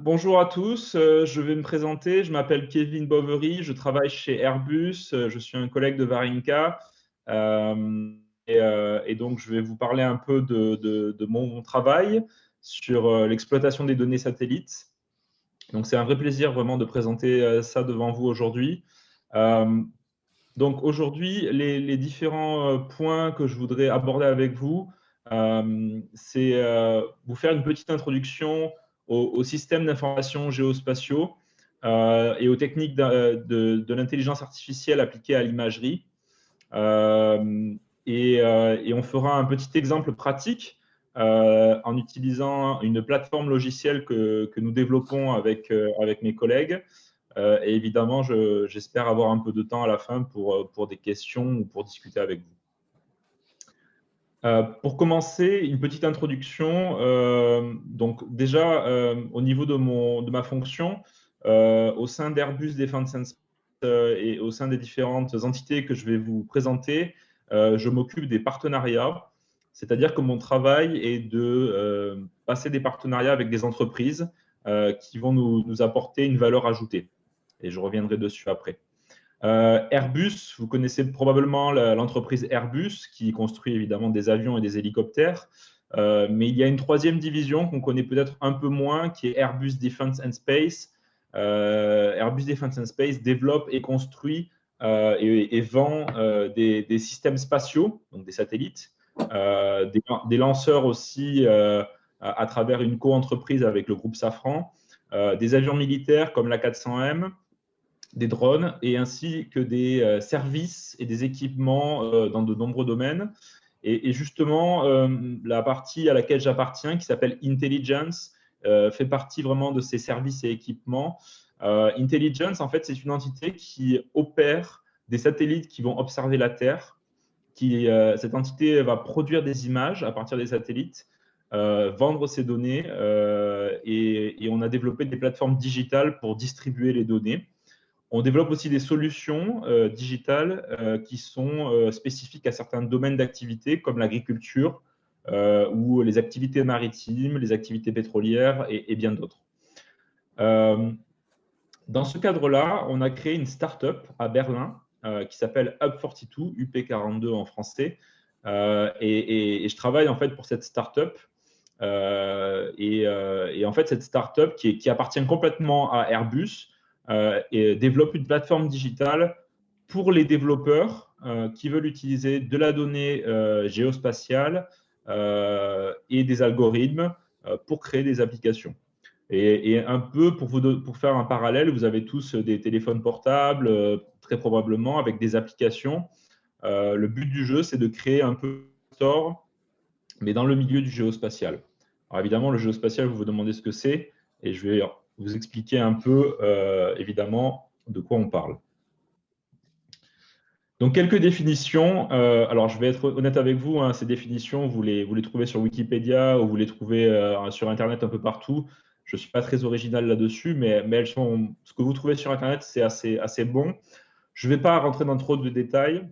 Bonjour à tous, je vais me présenter. Je m'appelle Kevin Boveri, je travaille chez Airbus, je suis un collègue de Varinka et donc je vais vous parler un peu de mon travail sur l'exploitation des données satellites. Donc c'est un vrai plaisir vraiment de présenter ça devant vous aujourd'hui. Euh, donc aujourd'hui, les différents points que je voudrais aborder avec vous, c'est vous faire une petite introduction aux systèmes d'information géospatiaux et aux techniques de l'intelligence artificielle appliquée à l'imagerie. Euh, et on fera un petit exemple pratique en utilisant une plateforme logicielle que nous développons avec mes collègues. Et évidemment, j'espère avoir un peu de temps à la fin pour des questions ou pour discuter avec vous. Pour commencer, une petite introduction. Donc déjà, au niveau de ma fonction, au sein d'Airbus Defence and Space et au sein des différentes entités que je vais vous présenter, je m'occupe des partenariats. C'est-à-dire que mon travail est de passer des partenariats avec des entreprises qui vont nous apporter une valeur ajoutée. Et je reviendrai dessus après. Airbus, vous connaissez probablement l'entreprise Airbus qui construit évidemment des avions et des hélicoptères. Mais il y a une troisième division qu'on connaît peut-être un peu moins qui est Airbus Defence and Space. Airbus Defence and Space développe et construit et vend des systèmes spatiaux, donc des satellites, des lanceurs aussi à travers une co-entreprise avec le groupe Safran, des avions militaires comme l'A400M, des drones et ainsi que des services et des équipements dans de nombreux domaines. Et justement, la partie à laquelle j'appartiens, qui s'appelle Intelligence, fait partie vraiment de ces services et équipements. Intelligence, en fait, c'est une entité qui opère des satellites qui vont observer la Terre. Cette entité va produire des images à partir des satellites, vendre ces données et on a développé des plateformes digitales pour distribuer les données. On développe aussi des solutions digitales qui sont spécifiques à certains domaines d'activité comme l'agriculture ou les activités maritimes, les activités pétrolières et bien d'autres. Dans ce cadre-là, on a créé une start-up à Berlin qui s'appelle Up42, UP42 en français. Et je travaille en fait pour cette start-up. Et en fait, cette start-up qui appartient complètement à Airbus et développe une plateforme digitale pour les développeurs qui veulent utiliser de la donnée géospatiale et des algorithmes pour créer des applications. Et un peu pour faire un parallèle, vous avez tous des téléphones portables, très probablement, avec des applications. Le but du jeu, c'est de créer un peu de store, mais dans le milieu du géospatial. Alors évidemment, le géospatial, vous vous demandez ce que c'est, et je vais vous expliquer un peu, évidemment, de quoi on parle. Donc, quelques définitions. Alors, je vais être honnête avec vous, hein, ces définitions, vous les trouvez sur Wikipédia ou vous les trouvez sur Internet un peu partout. Je ne suis pas très original là-dessus, mais elles sont, ce que vous trouvez sur Internet, c'est assez bon. Je ne vais pas rentrer dans trop de détails,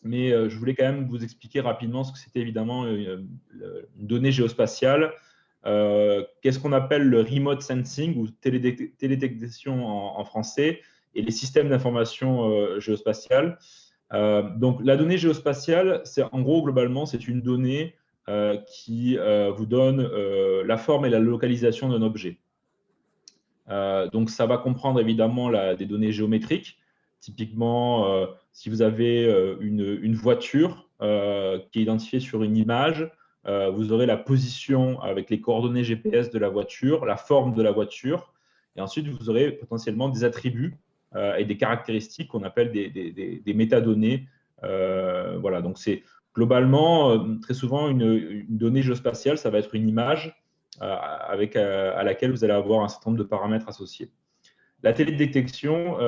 mais je voulais quand même vous expliquer rapidement ce que c'était évidemment une donnée géospatiale. Qu'est-ce qu'on appelle le remote sensing ou télédétection en français et les systèmes d'information géospatiale. Donc, la donnée géospatiale, c'est en gros, globalement, c'est une donnée qui vous donne la forme et la localisation d'un objet. Donc, ça va comprendre évidemment des données géométriques. Typiquement, si vous avez une voiture qui est identifiée sur une image, vous aurez la position avec les coordonnées GPS de la voiture, la forme de la voiture, et ensuite vous aurez potentiellement des attributs et des caractéristiques qu'on appelle des métadonnées. Voilà, donc c'est globalement très souvent une donnée géospatiale, ça va être une image à laquelle vous allez avoir un certain nombre de paramètres associés. La télédétection,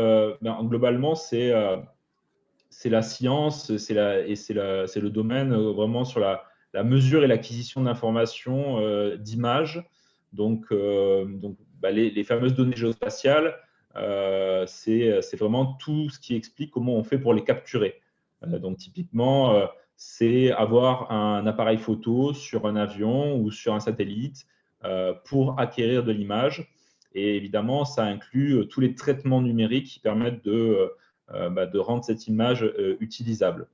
globalement, c'est la science c'est le domaine vraiment sur la mesure et l'acquisition d'informations, d'images. Donc les fameuses données géospatiales, c'est vraiment tout ce qui explique comment on fait pour les capturer. Donc typiquement, c'est avoir un appareil photo sur un avion ou sur un satellite pour acquérir de l'image. Et évidemment, ça inclut tous les traitements numériques qui permettent de rendre cette image utilisable.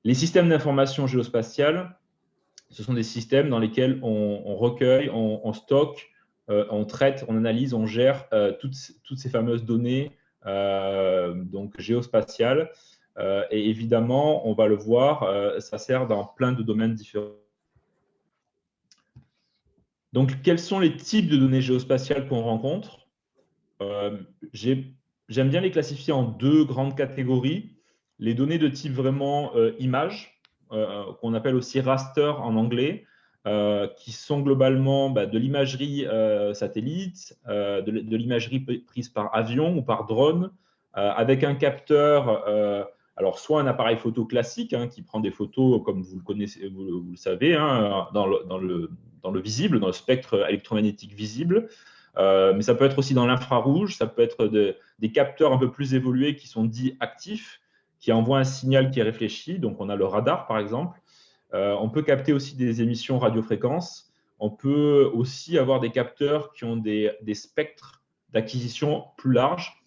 Les systèmes d'information géospatiale, ce sont des systèmes dans lesquels on recueille, on stocke, on traite, on analyse, on gère toutes ces fameuses données donc géospatiales. Et évidemment, on va le voir, ça sert dans plein de domaines différents. Donc, quels sont les types de données géospatiales qu'on rencontre? J'aime bien les classifier en deux grandes catégories. Les données de type vraiment image, qu'on appelle aussi raster en anglais, qui sont globalement de l'imagerie satellite, de l'imagerie prise par avion ou par drone, avec un capteur, alors soit un appareil photo classique qui prend des photos comme vous le connaissez, vous le savez, dans le visible, dans le spectre électromagnétique visible. Mais ça peut être aussi dans l'infrarouge, ça peut être des capteurs un peu plus évolués qui sont dits actifs, qui envoient un signal qui est réfléchi. Donc, on a le radar, par exemple. On peut capter aussi des émissions radiofréquences. On peut aussi avoir des capteurs qui ont des spectres d'acquisition plus larges,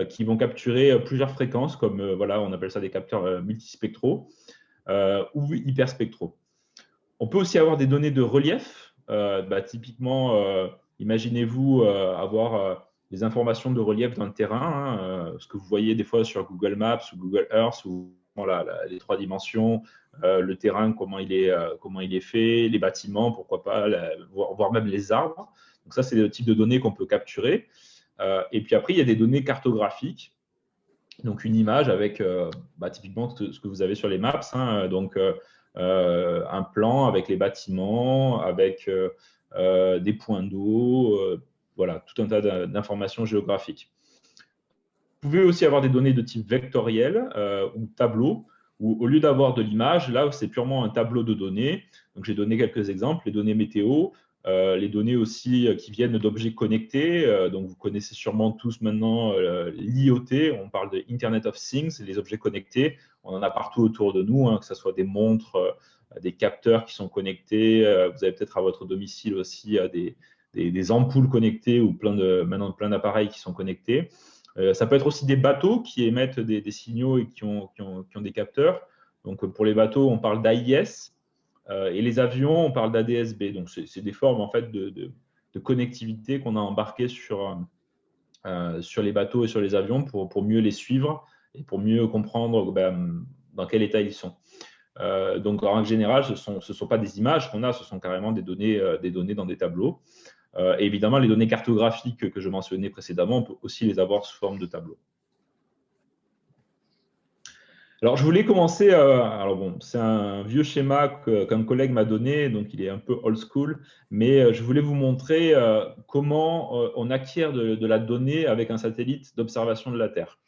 qui vont capturer plusieurs fréquences, comme voilà, on appelle ça des capteurs multispectraux ou hyperspectraux. On peut aussi avoir des données de relief. Typiquement, imaginez-vous avoir des informations de relief dans le terrain, ce que vous voyez des fois sur Google Maps ou Google Earth, où les 3 dimensions, le terrain, comment il est fait, les bâtiments, pourquoi pas, voire même les arbres. Donc ça, c'est le type de données qu'on peut capturer. Et puis après, il y a des données cartographiques. Donc une image avec typiquement ce que vous avez sur les maps. Donc un plan avec les bâtiments, avec des points d'eau, voilà, tout un tas d'informations géographiques. Vous pouvez aussi avoir des données de type vectoriel ou tableau, où au lieu d'avoir de l'image, là, c'est purement un tableau de données. Donc, j'ai donné quelques exemples, les données météo, les données aussi qui viennent d'objets connectés. Donc, vous connaissez sûrement tous maintenant l'IoT, on parle de Internet of Things, les objets connectés. On en a partout autour de nous, que ce soit des montres, des capteurs qui sont connectés. Vous avez peut-être à votre domicile aussi des ampoules connectées ou maintenant plein d'appareils qui sont connectés. Ça peut être aussi des bateaux qui émettent des signaux et qui ont des capteurs. Donc, pour les bateaux, on parle d'AIS et les avions, on parle d'ADS-B. Donc, c'est des formes en fait de connectivité qu'on a embarquées sur les bateaux et sur les avions pour mieux les suivre et pour mieux comprendre dans quel état ils sont. Donc, en règle générale, ce ne sont pas des images qu'on a, ce sont carrément des données dans des tableaux. Et évidemment, les données cartographiques que je mentionnais précédemment, on peut aussi les avoir sous forme de tableau. Alors, je voulais commencer, alors bon, c'est un vieux schéma qu'un collègue m'a donné, donc il est un peu old school, mais je voulais vous montrer comment on acquiert de la donnée avec un satellite d'observation de la Terre.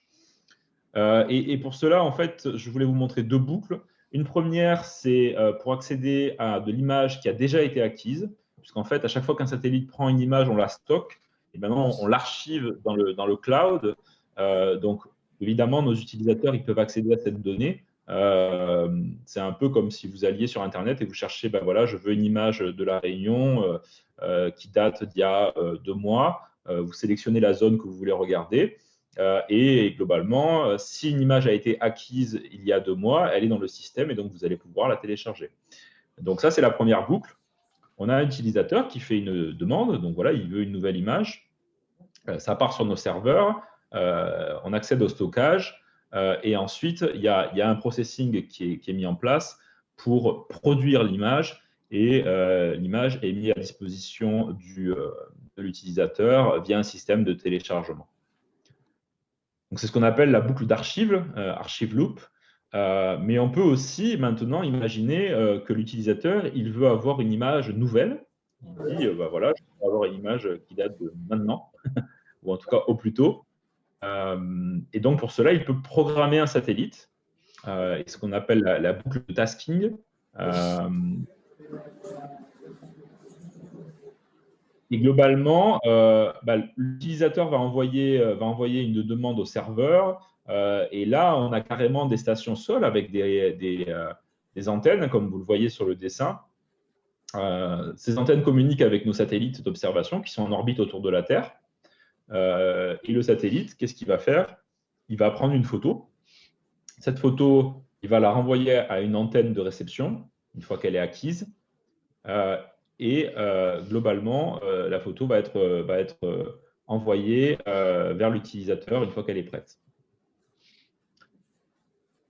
Et pour cela, en fait, je voulais vous montrer 2 boucles. Une première, c'est pour accéder à de l'image qui a déjà été acquise, puisqu'en fait, à chaque fois qu'un satellite prend une image, on la stocke, et maintenant on l'archive dans le cloud. Donc, évidemment, nos utilisateurs ils peuvent accéder à cette donnée. C'est un peu comme si vous alliez sur Internet et vous cherchez, voilà, je veux une image de la Réunion qui date d'il y a 2 mois. Vous sélectionnez la zone que vous voulez regarder. Et globalement, si une image a été acquise il y a 2 mois, elle est dans le système et donc vous allez pouvoir la télécharger. Donc ça, c'est la première boucle. On a un utilisateur qui fait une demande, donc voilà, il veut une nouvelle image. Ça part sur nos serveurs, on accède au stockage et ensuite, il y a un processing qui est mis en place pour produire l'image et l'image est mise à disposition de l'utilisateur via un système de téléchargement. Donc, c'est ce qu'on appelle la boucle d'archive, archive loop. Mais on peut aussi maintenant imaginer que l'utilisateur, il veut avoir une image nouvelle. Il dit, voilà, je veux avoir une image qui date de maintenant, ou en tout cas au plus tôt. Et donc, pour cela, il peut programmer un satellite, et ce qu'on appelle la boucle de tasking. Et globalement, l'utilisateur va envoyer une demande au serveur. Et là, on a carrément des stations sol avec des antennes, comme vous le voyez sur le dessin. Ces antennes communiquent avec nos satellites d'observation qui sont en orbite autour de la Terre. Et le satellite, qu'est-ce qu'il va faire? Il va prendre une photo. Cette photo, il va la renvoyer à une antenne de réception, une fois qu'elle est acquise. Globalement, la photo va être envoyée vers l'utilisateur une fois qu'elle est prête.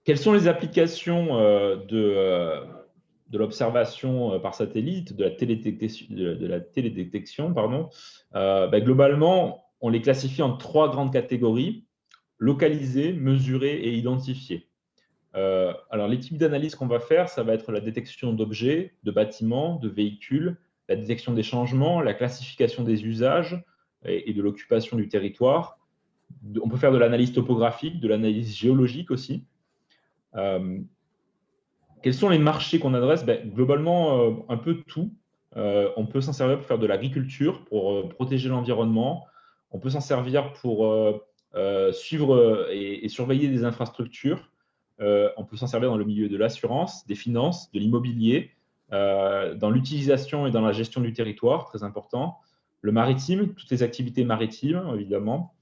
Quelles sont les applications de l'observation par satellite, de la télédétection, pardon. Globalement, on les classifie en 3 grandes catégories: localiser, mesurer et identifier. Alors, les types d'analyse qu'on va faire, ça va être la détection d'objets, de bâtiments, de véhicules, la détection des changements, la classification des usages et de l'occupation du territoire. On peut faire de l'analyse topographique, de l'analyse géologique aussi. Quels sont les marchés qu'on adresse? Globalement, un peu tout. On peut s'en servir pour faire de l'agriculture, pour protéger l'environnement. On peut s'en servir pour suivre et surveiller des infrastructures. On peut s'en servir dans le milieu de l'assurance, des finances, de l'immobilier, dans l'utilisation et dans la gestion du territoire, très important. Le maritime, toutes les activités maritimes, évidemment.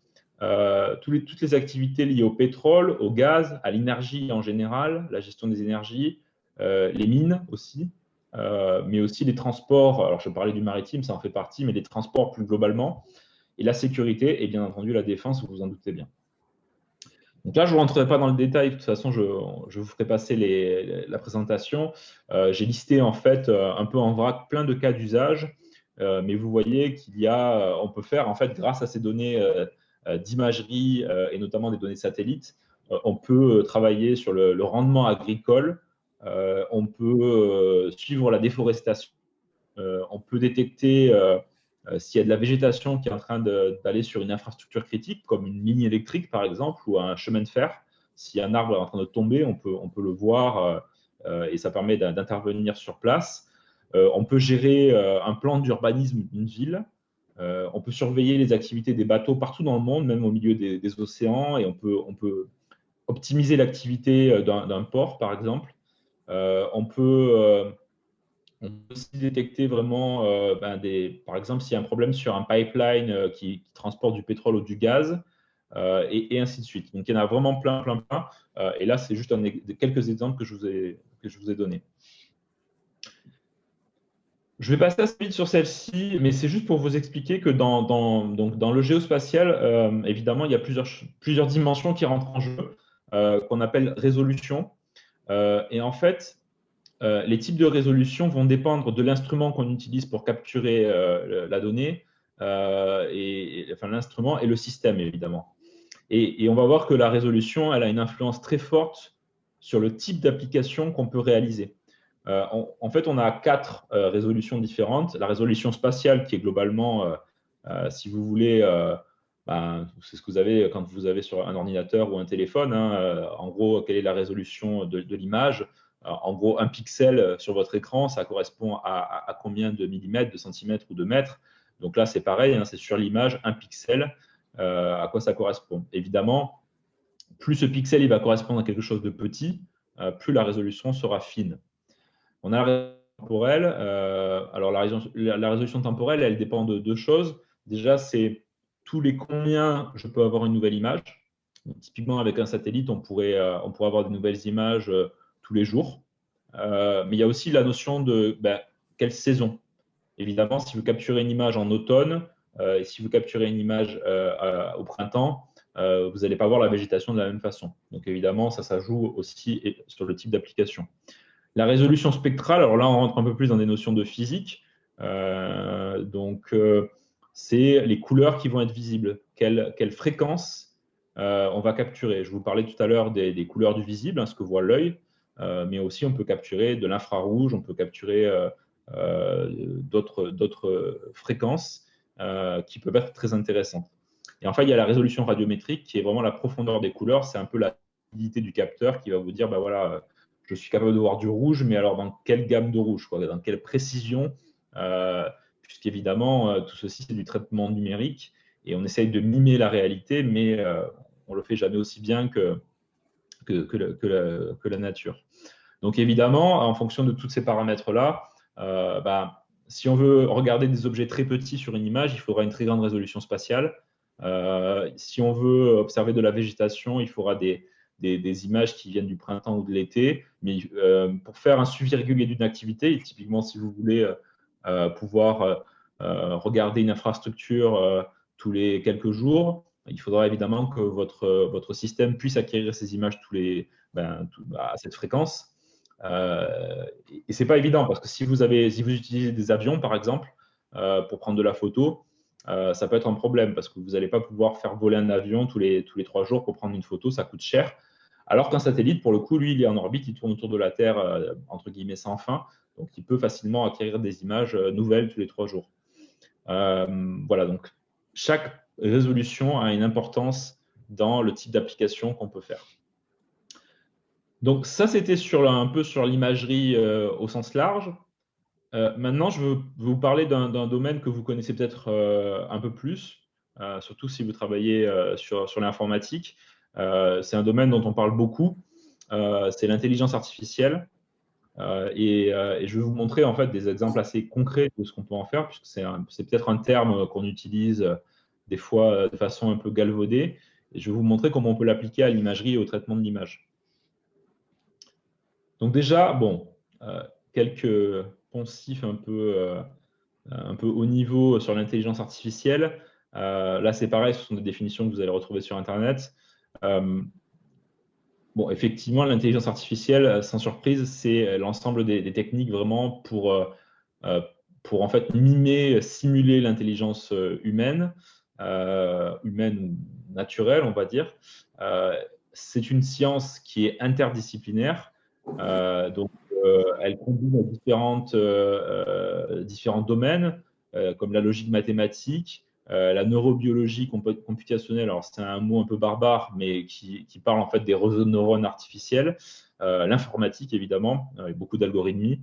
Toutes les activités liées au pétrole, au gaz, à l'énergie en général, la gestion des énergies, les mines aussi, mais aussi les transports. Alors, je parlais du maritime, ça en fait partie, mais les transports plus globalement, et la sécurité et bien entendu la défense, vous vous en doutez bien. Donc là, je ne rentrerai pas dans le détail, de toute façon, je vous ferai passer la présentation. J'ai listé en fait un peu en vrac plein de cas d'usage, mais vous voyez on peut faire en fait grâce à ces données d'imagerie et notamment des données satellites, on peut travailler sur le rendement agricole, on peut suivre la déforestation, on peut détecter s'il y a de la végétation qui est en train d'aller sur une infrastructure critique, comme une ligne électrique par exemple, ou un chemin de fer. Si un arbre est en train de tomber, on peut le voir et ça permet d'intervenir sur place. On peut gérer un plan d'urbanisme d'une ville. On peut surveiller les activités des bateaux partout dans le monde, même au milieu des océans, et on peut optimiser l'activité d'un port, par exemple. On peut aussi détecter vraiment, par exemple, s'il y a un problème sur un pipeline qui transporte du pétrole ou du gaz, et ainsi de suite. Donc, il y en a vraiment plein. Et là, c'est juste quelques exemples que je vous ai donnés. Je vais passer assez vite sur celle-ci, mais c'est juste pour vous expliquer que dans le géospatial, évidemment, il y a plusieurs dimensions qui rentrent en jeu, qu'on appelle résolution. Et en fait, les types de résolution vont dépendre de l'instrument qu'on utilise pour capturer la donnée, l'instrument et le système, évidemment. Et on va voir que la résolution, elle a une influence très forte sur le type d'application qu'on peut réaliser. En fait, on a 4 résolutions différentes. La résolution spatiale, qui est globalement, si vous voulez, c'est ce que vous avez quand vous avez sur un ordinateur ou un téléphone. En gros, quelle est la résolution de l'image? En gros, un pixel sur votre écran, ça correspond à combien de millimètres, de centimètres ou de mètres? Donc là, c'est pareil, c'est sur l'image, un pixel, à quoi ça correspond? Évidemment, plus ce pixel il va correspondre à quelque chose de petit, plus la résolution sera fine. On a la résolution temporelle. Alors, la résolution temporelle, elle dépend de 2 choses. Déjà, c'est tous les combien je peux avoir une nouvelle image. Donc, typiquement, avec un satellite, on pourrait avoir de nouvelles images tous les jours. Mais il y a aussi la notion de quelle saison. Évidemment, si vous capturez une image en automne et si vous capturez une image au printemps, vous n'allez pas voir la végétation de la même façon. Donc, évidemment, ça joue aussi sur le type d'application. La résolution spectrale, alors là, on rentre un peu plus dans des notions de physique. C'est les couleurs qui vont être visibles. Quelle fréquence on va capturer? Je vous parlais tout à l'heure des couleurs du visible, ce que voit l'œil, mais aussi on peut capturer de l'infrarouge, on peut capturer d'autres fréquences qui peuvent être très intéressantes. Et enfin, il y a la résolution radiométrique qui est vraiment la profondeur des couleurs. C'est un peu la fidélité du capteur qui va vous dire, voilà, je suis capable de voir du rouge, mais alors dans quelle gamme de rouge, dans quelle précision, puisqu'évidemment, tout ceci, c'est du traitement numérique et on essaye de mimer la réalité, mais on ne le fait jamais aussi bien que la nature. Donc évidemment, en fonction de tous ces paramètres-là, si on veut regarder des objets très petits sur une image, il faudra une très grande résolution spatiale. Si on veut observer de la végétation, il faudra des images qui viennent du printemps ou de l'été. Mais pour faire un suivi régulier d'une activité, typiquement si vous voulez pouvoir regarder une infrastructure tous les quelques jours, il faudra évidemment que votre système puisse acquérir ces images à cette fréquence. Et ce n'est pas évident parce que si vous utilisez des avions, par exemple, pour prendre de la photo, ça peut être un problème parce que vous n'allez pas pouvoir faire voler un avion tous les 3 jours pour prendre une photo, ça coûte cher. Alors qu'un satellite, pour le coup, lui, il est en orbite, il tourne autour de la Terre, entre guillemets, sans fin. Donc, il peut facilement acquérir des images nouvelles tous les 3 jours. Voilà, donc chaque résolution a une importance dans le type d'application qu'on peut faire. Donc, ça, c'était un peu sur l'imagerie au sens large. Maintenant, je veux vous parler d'un domaine que vous connaissez peut-être un peu plus, surtout si vous travaillez sur l'informatique. C'est un domaine dont on parle beaucoup, c'est l'intelligence artificielle. Et je vais vous montrer en fait des exemples assez concrets de ce qu'on peut en faire, puisque c'est peut-être un terme qu'on utilise des fois de façon un peu galvaudée. Et je vais vous montrer comment on peut l'appliquer à l'imagerie et au traitement de l'image. Donc déjà, bon, quelques poncifs un peu haut niveau sur l'intelligence artificielle. Là, c'est pareil, ce sont des définitions que vous allez retrouver sur Internet. Bon, effectivement, l'intelligence artificielle, sans surprise, c'est l'ensemble des techniques vraiment pour en fait mimer, simuler l'intelligence humaine, humaine ou naturelle, on va dire. C'est une science qui est interdisciplinaire, donc elle combine différents domaines, comme la logique mathématique, la neurobiologie computationnelle. Alors c'est un mot un peu barbare, mais qui parle en fait des réseaux de neurones artificiels, l'informatique évidemment, avec beaucoup d'algorithmie.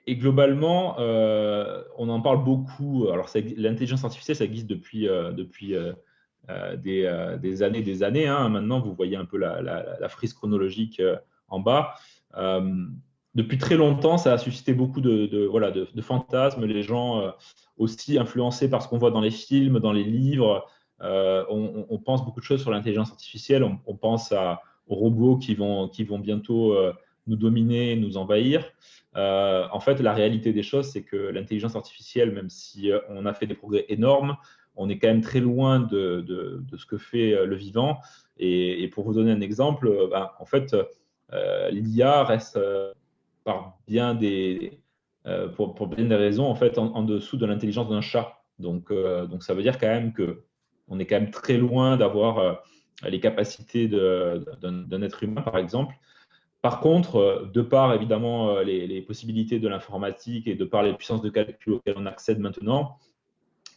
Et globalement, on en parle beaucoup. Alors, l'intelligence artificielle, ça existe depuis des années. Hein. Maintenant, vous voyez un peu la frise chronologique en bas. Depuis très longtemps, ça a suscité beaucoup de fantasmes. Les gens aussi influencés par ce qu'on voit dans les films, dans les livres. On pense beaucoup de choses sur l'intelligence artificielle. On pense aux robots qui vont bientôt nous dominer, nous envahir. En fait, la réalité des choses, c'est que l'intelligence artificielle, même si on a fait des progrès énormes, on est quand même très loin de ce que fait le vivant. Et pour vous donner un exemple, en fait, l'IA reste pour bien des raisons en fait en dessous de l'intelligence d'un chat. Donc ça veut dire quand même que on est quand même très loin d'avoir les capacités d'un être humain, par exemple. Par contre, de par évidemment les possibilités de l'informatique et de par les puissances de calcul auxquelles on accède maintenant,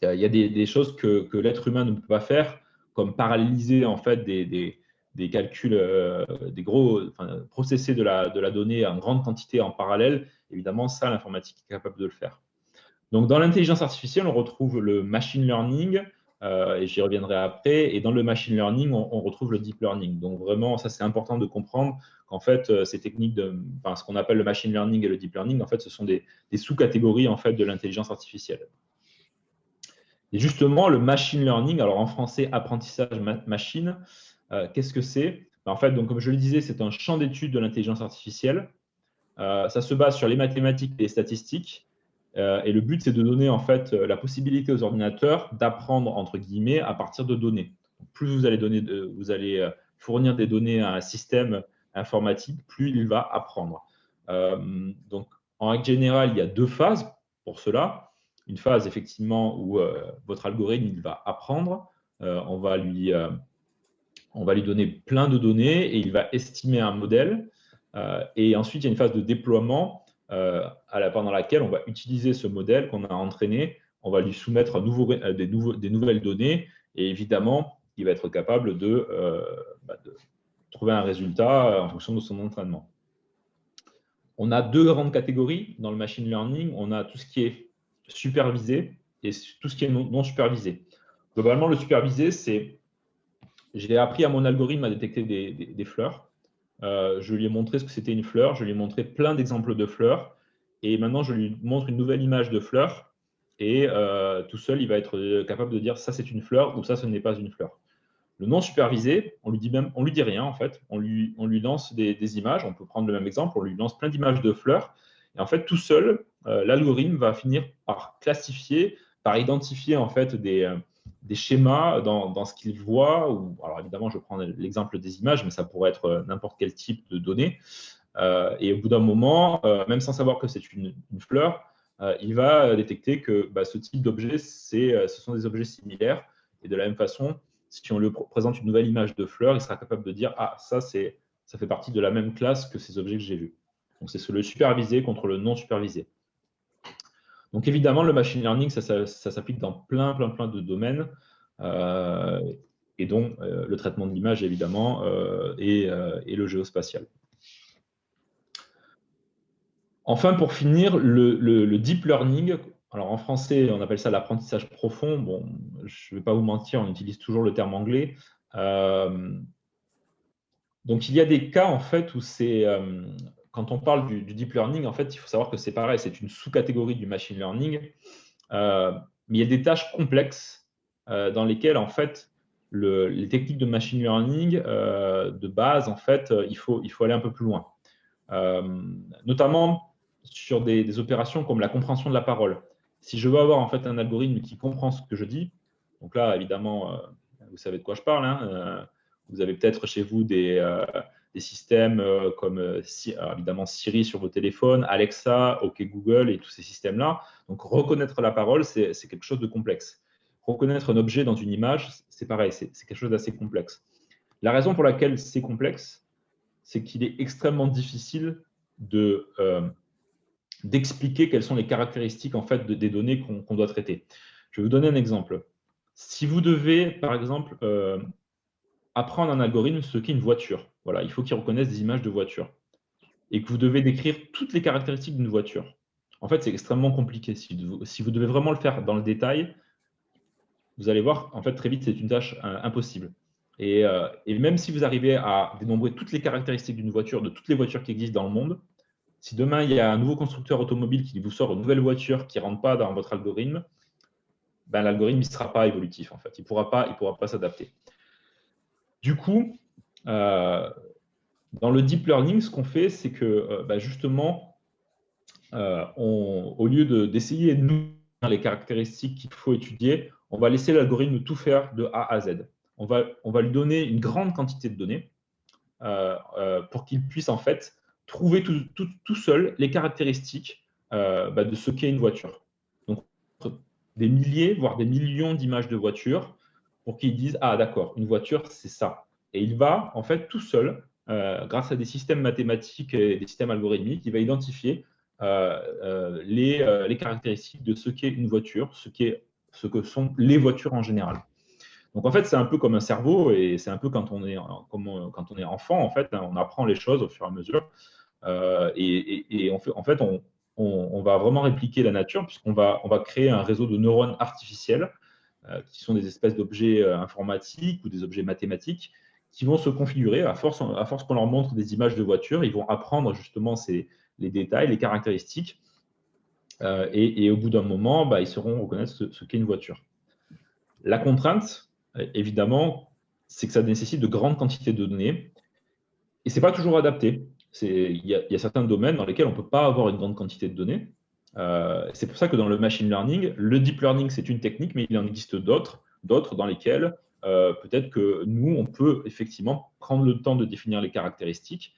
il y a des choses que l'être humain ne peut pas faire, comme paralléliser en fait des calculs, processer de la donnée en grande quantité en parallèle. Évidemment, ça, l'informatique est capable de le faire. Donc, dans l'intelligence artificielle, on retrouve le machine learning, et j'y reviendrai après. Et dans le machine learning, on retrouve le deep learning. Donc, vraiment, ça, c'est important de comprendre qu'en fait, ces techniques ce qu'on appelle le machine learning et le deep learning, en fait, ce sont des sous-catégories en fait de l'intelligence artificielle. Et justement, le machine learning, alors en français, apprentissage machine, qu'est-ce que c'est? En fait, donc, comme je le disais, c'est un champ d'étude de l'intelligence artificielle. Ça se base sur les mathématiques et les statistiques. Et le but, c'est de donner en fait la possibilité aux ordinateurs d'apprendre, entre guillemets, à partir de données. Donc, plus vous allez fournir des données à un système informatique, plus il va apprendre. Donc, en règle générale, il y a 2 phases pour cela. Une phase, effectivement, où votre algorithme il va apprendre. On va lui donner plein de données et il va estimer un modèle. Et ensuite, il y a une phase de déploiement pendant laquelle on va utiliser ce modèle qu'on a entraîné, on va lui soumettre des nouvelles données et évidemment, il va être capable de trouver un résultat en fonction de son entraînement. On a 2 grandes catégories dans le machine learning. On a tout ce qui est supervisé et tout ce qui est non supervisé. Globalement, le supervisé, c'est j'ai appris à mon algorithme à détecter des fleurs. Je lui ai montré ce que c'était une fleur, je lui ai montré plein d'exemples de fleurs, et maintenant je lui montre une nouvelle image de fleurs, et tout seul, il va être capable de dire ça c'est une fleur ou ça ce n'est pas une fleur. Le non supervisé, on lui dit rien en fait, on lui lance des images, on peut prendre le même exemple, on lui lance plein d'images de fleurs, et en fait tout seul, l'algorithme va finir par classifier, par identifier en fait des schémas dans ce qu'il voit. Ou, alors évidemment, je prends l'exemple des images, mais ça pourrait être n'importe quel type de données. Et au bout d'un moment, même sans savoir que c'est une fleur, il va détecter que ce type d'objet, ce sont des objets similaires. Et de la même façon, si on lui présente une nouvelle image de fleur, il sera capable de dire ah, ça fait partie de la même classe que ces objets que j'ai vus. Donc c'est le supervisé contre le non supervisé. Donc évidemment, le machine learning, ça s'applique dans plein de domaines, et dont le traitement de l'image évidemment, et le géospatial. Enfin, pour finir, le deep learning, alors en français, on appelle ça l'apprentissage profond. Bon, je ne vais pas vous mentir, on utilise toujours le terme anglais. Donc, il y a des cas, en fait, où c'est... quand on parle du deep learning, en fait, il faut savoir que c'est pareil, c'est une sous-catégorie du machine learning. Mais il y a des tâches complexes dans lesquelles, en fait, les techniques de machine learning de base, en fait, il faut aller un peu plus loin. Notamment sur des opérations comme la compréhension de la parole. Si je veux avoir en fait un algorithme qui comprend ce que je dis, donc là évidemment vous savez de quoi je parle, hein, vous avez peut-être chez vous des systèmes comme évidemment Siri sur vos téléphones, Alexa, OK Google et tous ces systèmes-là. Donc reconnaître la parole, c'est quelque chose de complexe. Reconnaître un objet dans une image, c'est pareil, c'est quelque chose d'assez complexe. La raison pour laquelle c'est complexe, c'est qu'il est extrêmement difficile d'expliquer quelles sont les caractéristiques en fait des données qu'on doit traiter. Je vais vous donner un exemple. Si vous devez, par exemple, apprendre un algorithme ce qu'est une voiture, voilà, il faut qu'il reconnaisse des images de voiture, et que vous devez décrire toutes les caractéristiques d'une voiture. En fait, c'est extrêmement compliqué. Si vous devez vraiment le faire dans le détail, vous allez voir, en fait, très vite, c'est une tâche impossible. Et même si vous arrivez à dénombrer toutes les caractéristiques d'une voiture, de toutes les voitures qui existent dans le monde, si demain, il y a un nouveau constructeur automobile qui vous sort une nouvelle voiture qui ne rentre pas dans votre algorithme, l'algorithme ne sera pas évolutif, en fait. Il ne pourra pas s'adapter. Du coup, dans le deep learning, ce qu'on fait, c'est que justement, au lieu d'essayer de nous les caractéristiques qu'il faut étudier, on va laisser l'algorithme tout faire de A à Z. On va lui donner une grande quantité de données pour qu'il puisse en fait trouver tout seul les caractéristiques de ce qu'est une voiture. Donc, des milliers, voire des millions d'images de voitures pour qu'ils disent « Ah, d'accord, une voiture, c'est ça ». Et il va, en fait, tout seul, grâce à des systèmes mathématiques et des systèmes algorithmiques, il va identifier les caractéristiques de ce qu'est une voiture, ce que sont les voitures en général. Donc en fait, c'est un peu comme un cerveau, et c'est un peu quand on est enfant, en fait, hein, on apprend les choses au fur et à mesure, et on va vraiment répliquer la nature, puisqu'on va créer un réseau de neurones artificiels, qui sont des espèces d'objets informatiques ou des objets mathématiques, qui vont se configurer à force qu'on leur montre des images de voitures, ils vont apprendre justement les détails, les caractéristiques, et au bout d'un moment, ils sauront reconnaître ce qu'est une voiture. La contrainte, évidemment, c'est que ça nécessite de grandes quantités de données, et ce n'est pas toujours adapté. Il y a certains domaines dans lesquels on ne peut pas avoir une grande quantité de données. C'est pour ça que dans le machine learning, le deep learning, c'est une technique, mais il en existe d'autres dans lesquelles peut-être que nous, on peut effectivement prendre le temps de définir les caractéristiques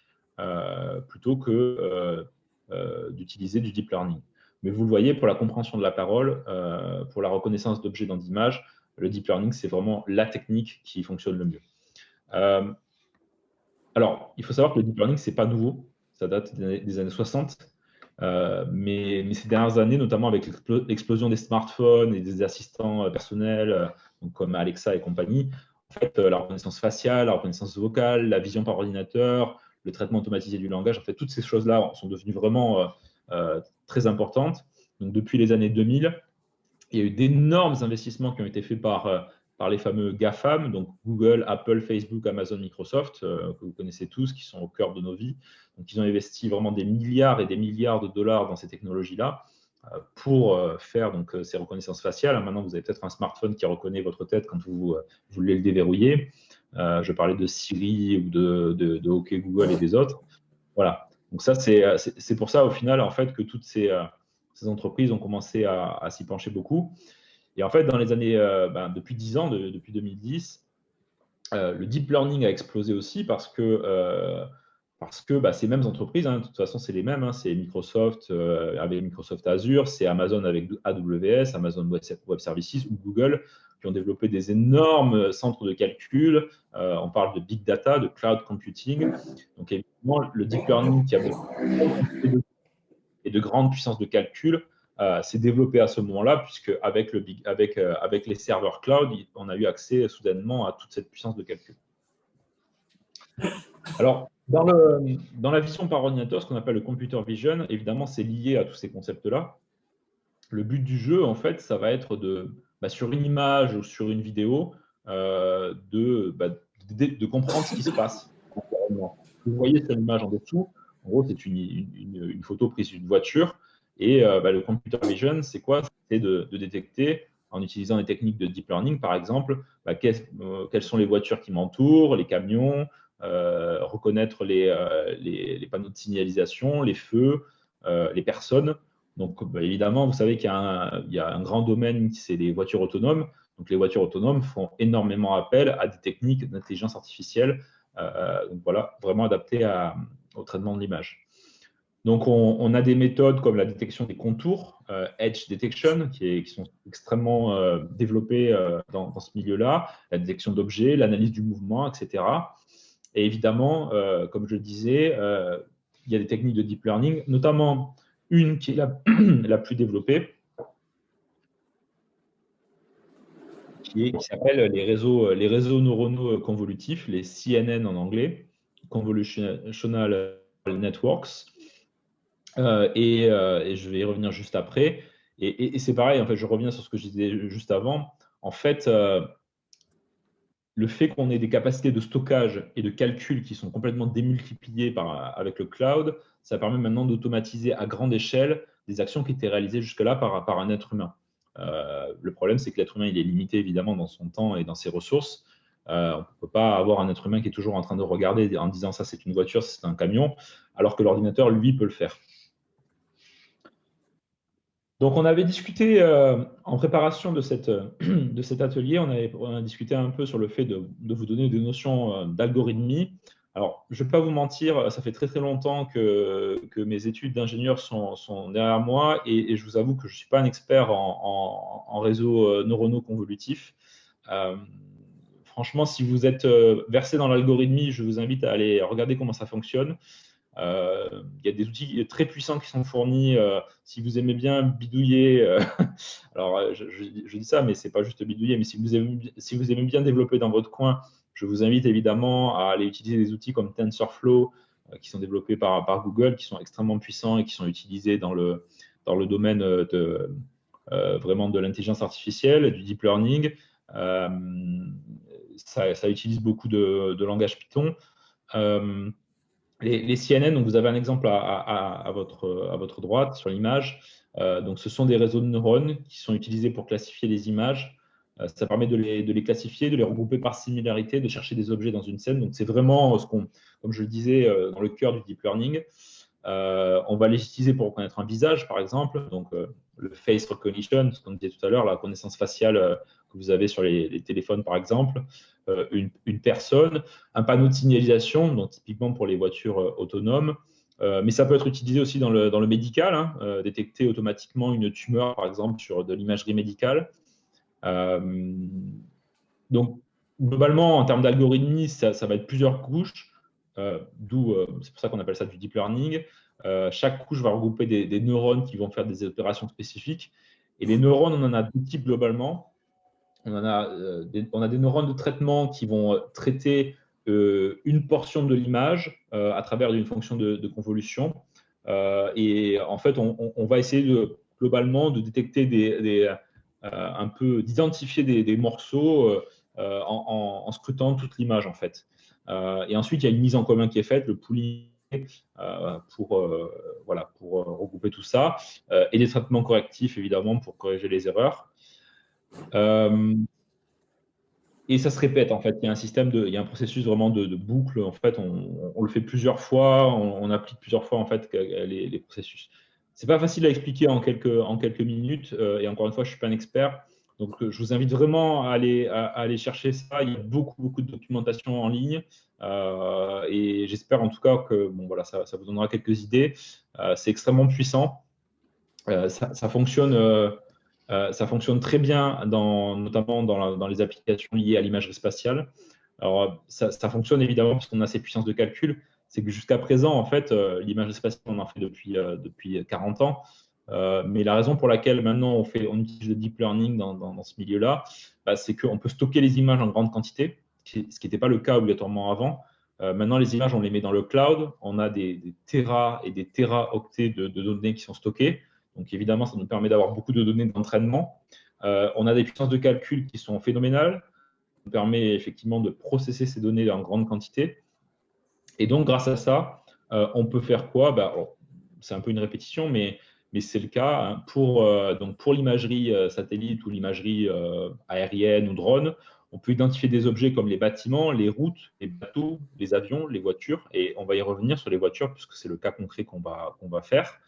plutôt que d'utiliser du deep learning. Mais vous le voyez, pour la compréhension de la parole, pour la reconnaissance d'objets dans d'images, le deep learning, c'est vraiment la technique qui fonctionne le mieux. Alors, il faut savoir que le deep learning, ce n'est pas nouveau. Ça date des années 60. Mais ces dernières années, notamment avec l'explosion des smartphones et des assistants personnels, comme Alexa et compagnie, en fait, la reconnaissance faciale, la reconnaissance vocale, la vision par ordinateur, le traitement automatisé du langage, en fait, toutes ces choses-là sont devenues vraiment très importantes. Donc, depuis les années 2000, il y a eu d'énormes investissements qui ont été faits par les fameux GAFAM, donc Google, Apple, Facebook, Amazon, Microsoft, que vous connaissez tous, qui sont au cœur de nos vies. Donc, ils ont investi vraiment des milliards et des milliards de dollars dans ces technologies-là. pour faire donc, ces reconnaissances faciales. Maintenant, vous avez peut-être un smartphone qui reconnaît votre tête quand vous voulez le déverrouiller. Je parlais de Siri ou de OK Google et des autres. Voilà. Donc ça, c'est pour ça, au final, en fait, que toutes ces entreprises ont commencé à s'y pencher beaucoup. Et en fait, dans les années, depuis 10 ans, depuis 2010, le deep learning a explosé aussi parce que ces mêmes entreprises, de toute façon, c'est les mêmes. C'est Microsoft avec Microsoft Azure, c'est Amazon avec AWS, Amazon Web Services ou Google qui ont développé des énormes centres de calcul. On parle de big data, de cloud computing. Donc, évidemment, le deep learning qui a besoin et de grandes puissances de calcul s'est développé à ce moment-là, puisque avec les serveurs cloud, on a eu accès soudainement à toute cette puissance de calcul. Alors, dans la vision par ordinateur, ce qu'on appelle le computer vision, évidemment, c'est lié à tous ces concepts-là. Le but du jeu, en fait, ça va être sur une image ou sur une vidéo, de comprendre ce qui se passe. Vous voyez sur l'image en dessous, en gros, c'est une photo prise d'une voiture. Et le computer vision, c'est quoi? C'est de détecter, en utilisant des techniques de deep learning, par exemple, quelles sont les voitures qui m'entourent, les camions, reconnaître les panneaux de signalisation, les feux, les personnes. Donc, évidemment, vous savez qu'il y a un grand domaine, c'est les voitures autonomes. Donc, les voitures autonomes font énormément appel à des techniques d'intelligence artificielle, donc voilà, vraiment adaptées au traitement de l'image. Donc, on a des méthodes comme la détection des contours, edge detection, qui sont extrêmement développées dans ce milieu-là, la détection d'objets, l'analyse du mouvement, etc. Et évidemment, comme je le disais, il y a des techniques de deep learning, notamment une qui est la plus développée, qui s'appelle les réseaux neuronaux convolutifs, les CNN en anglais, Convolutional Networks. Et je vais y revenir juste après. Et c'est pareil, en fait, je reviens sur ce que je disais juste avant. En fait, le fait qu'on ait des capacités de stockage et de calcul qui sont complètement démultipliées avec le cloud, ça permet maintenant d'automatiser à grande échelle des actions qui étaient réalisées jusque-là par un être humain. Le problème, c'est que l'être humain, il est limité évidemment dans son temps et dans ses ressources. On ne peut pas avoir un être humain qui est toujours en train de regarder en disant ça c'est une voiture, c'est un camion, alors que l'ordinateur, lui, peut le faire. Donc, on avait discuté en préparation de cet atelier, on a discuté un peu sur le fait de vous donner des notions d'algorithmie. Alors, je ne vais pas vous mentir, ça fait très très longtemps que mes études d'ingénieur sont derrière moi et je vous avoue que je ne suis pas un expert en réseaux neuronaux convolutifs. Franchement, si vous êtes versé dans l'algorithmie, je vous invite à aller regarder comment ça fonctionne. Il y a des outils très puissants qui sont fournis. Si vous aimez bien bidouiller, alors je dis ça, mais c'est pas juste bidouiller, mais si vous aimez bien développer dans votre coin, je vous invite évidemment à aller utiliser des outils comme TensorFlow qui sont développés par Google, qui sont extrêmement puissants et qui sont utilisés dans le domaine vraiment de l'intelligence artificielle, du deep learning. Ça utilise beaucoup de langage Python. Les CNN, donc vous avez un exemple à votre droite sur l'image. Donc, ce sont des réseaux de neurones qui sont utilisés pour classifier les images. Ça permet de les classifier, de les regrouper par similarité, de chercher des objets dans une scène. Donc, c'est vraiment comme je le disais, dans le cœur du deep learning. On va les utiliser pour reconnaître un visage, par exemple. Donc, le face recognition, ce qu'on disait tout à l'heure, la reconnaissance faciale que vous avez sur les téléphones, par exemple. Une personne, un panneau de signalisation, donc typiquement pour les voitures autonomes. Mais ça peut être utilisé aussi dans le médical, détecter automatiquement une tumeur, par exemple, sur de l'imagerie médicale. Donc, globalement, en termes d'algorithmie, ça va être plusieurs couches, c'est pour ça qu'on appelle ça du deep learning. Chaque couche va regrouper des neurones qui vont faire des opérations spécifiques. Et les neurones, on en a deux types globalement. On a des neurones de traitement qui vont traiter une portion de l'image à travers une fonction de convolution. Et en fait, on va essayer globalement de détecter un peu, d'identifier des morceaux en scrutant toute l'image en fait. Et ensuite, il y a une mise en commun qui est faite, le pooling voilà, pour regrouper tout ça, et des traitements correctifs, évidemment, pour corriger les erreurs. Et ça se répète, en fait. Il y a un système il y a un processus vraiment de boucle. En fait, on le fait plusieurs fois, on applique plusieurs fois, en fait, les processus. C'est pas facile à expliquer en quelques minutes. Et encore une fois, je suis pas un expert. Donc, je vous invite vraiment à aller chercher ça. Il y a beaucoup de documentation en ligne. Et j'espère en tout cas que bon, voilà, ça vous donnera quelques idées. C'est extrêmement puissant. Ça fonctionne. Ça fonctionne très bien, notamment dans les applications liées à l'imagerie spatiale. Alors, ça fonctionne évidemment parce qu'on a ces puissances de calcul. C'est que jusqu'à présent, en fait, l'imagerie spatiale, on en fait depuis 40 ans. Mais la raison pour laquelle maintenant on utilise le deep learning dans ce milieu-là, bah, c'est qu'on peut stocker les images en grande quantité, ce qui n'était pas le cas obligatoirement avant. Maintenant, les images, on les met dans le cloud. On a des téras et des téraoctets de données qui sont stockées. Donc évidemment, ça nous permet d'avoir beaucoup de données d'entraînement. On a des puissances de calcul qui sont phénoménales. Ça nous permet effectivement de processer ces données en grande quantité. Et donc, grâce à ça, on peut faire quoi? Bah, c'est un peu une répétition, mais c'est le cas. Hein. Pour l'imagerie satellite ou l'imagerie aérienne ou drone, on peut identifier des objets comme les bâtiments, les routes, les bateaux, les avions, les voitures. Et on va y revenir sur les voitures, puisque c'est le cas concret qu'on va faire.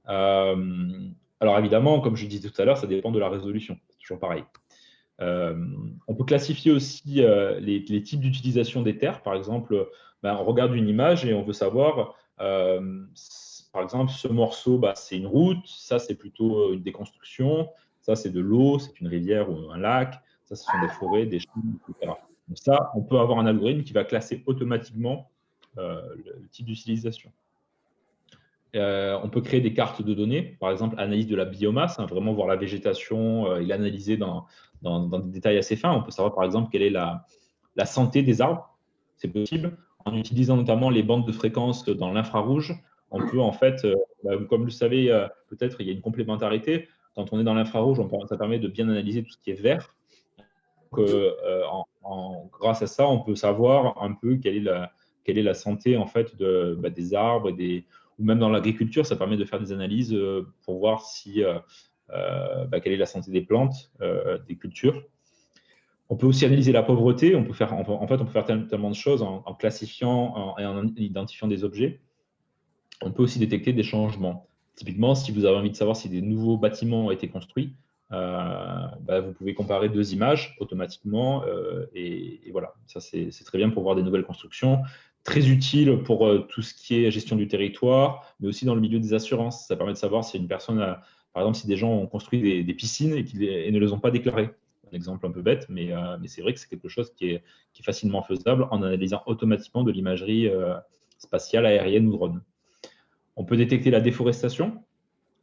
Alors évidemment, comme je disais tout à l'heure, ça dépend de la résolution. C'est toujours pareil. On peut classifier aussi les types d'utilisation des terres. Par exemple, on regarde une image et on veut savoir, par exemple, ce morceau, c'est une route, ça c'est plutôt une déconstruction, ça c'est de l'eau, c'est une rivière ou un lac, ça ce sont des forêts, des champs, etc. Donc ça, on peut avoir un algorithme qui va classer automatiquement le type d'utilisation. On peut créer des cartes de données, par exemple analyse de la biomasse, hein, vraiment voir la végétation et l'analyser dans des détails assez fins. On peut savoir par exemple quelle est la santé des arbres. C'est possible. En utilisant notamment les bandes de fréquences dans l'infrarouge, on peut en fait, comme vous le savez, peut-être il y a une complémentarité. Quand on est dans l'infrarouge, ça permet de bien analyser tout ce qui est vert. Donc, grâce à ça, on peut savoir un peu quelle est la santé en fait des arbres ou même dans l'agriculture, ça permet de faire des analyses pour voir quelle est la santé des plantes, des cultures. On peut aussi analyser la pauvreté. On peut faire tellement de choses en classifiant et en identifiant des objets. On peut aussi détecter des changements. Typiquement, si vous avez envie de savoir si des nouveaux bâtiments ont été construits, vous pouvez comparer deux images automatiquement. Et voilà, ça c'est très bien pour voir des nouvelles constructions. Très utile pour tout ce qui est gestion du territoire, mais aussi dans le milieu des assurances. Ça permet de savoir si une personne, par exemple, si des gens ont construit des piscines et ne les ont pas déclarées. Un exemple un peu bête, mais c'est vrai que c'est quelque chose qui est facilement faisable en analysant automatiquement de l'imagerie spatiale, aérienne ou drone. On peut détecter la déforestation.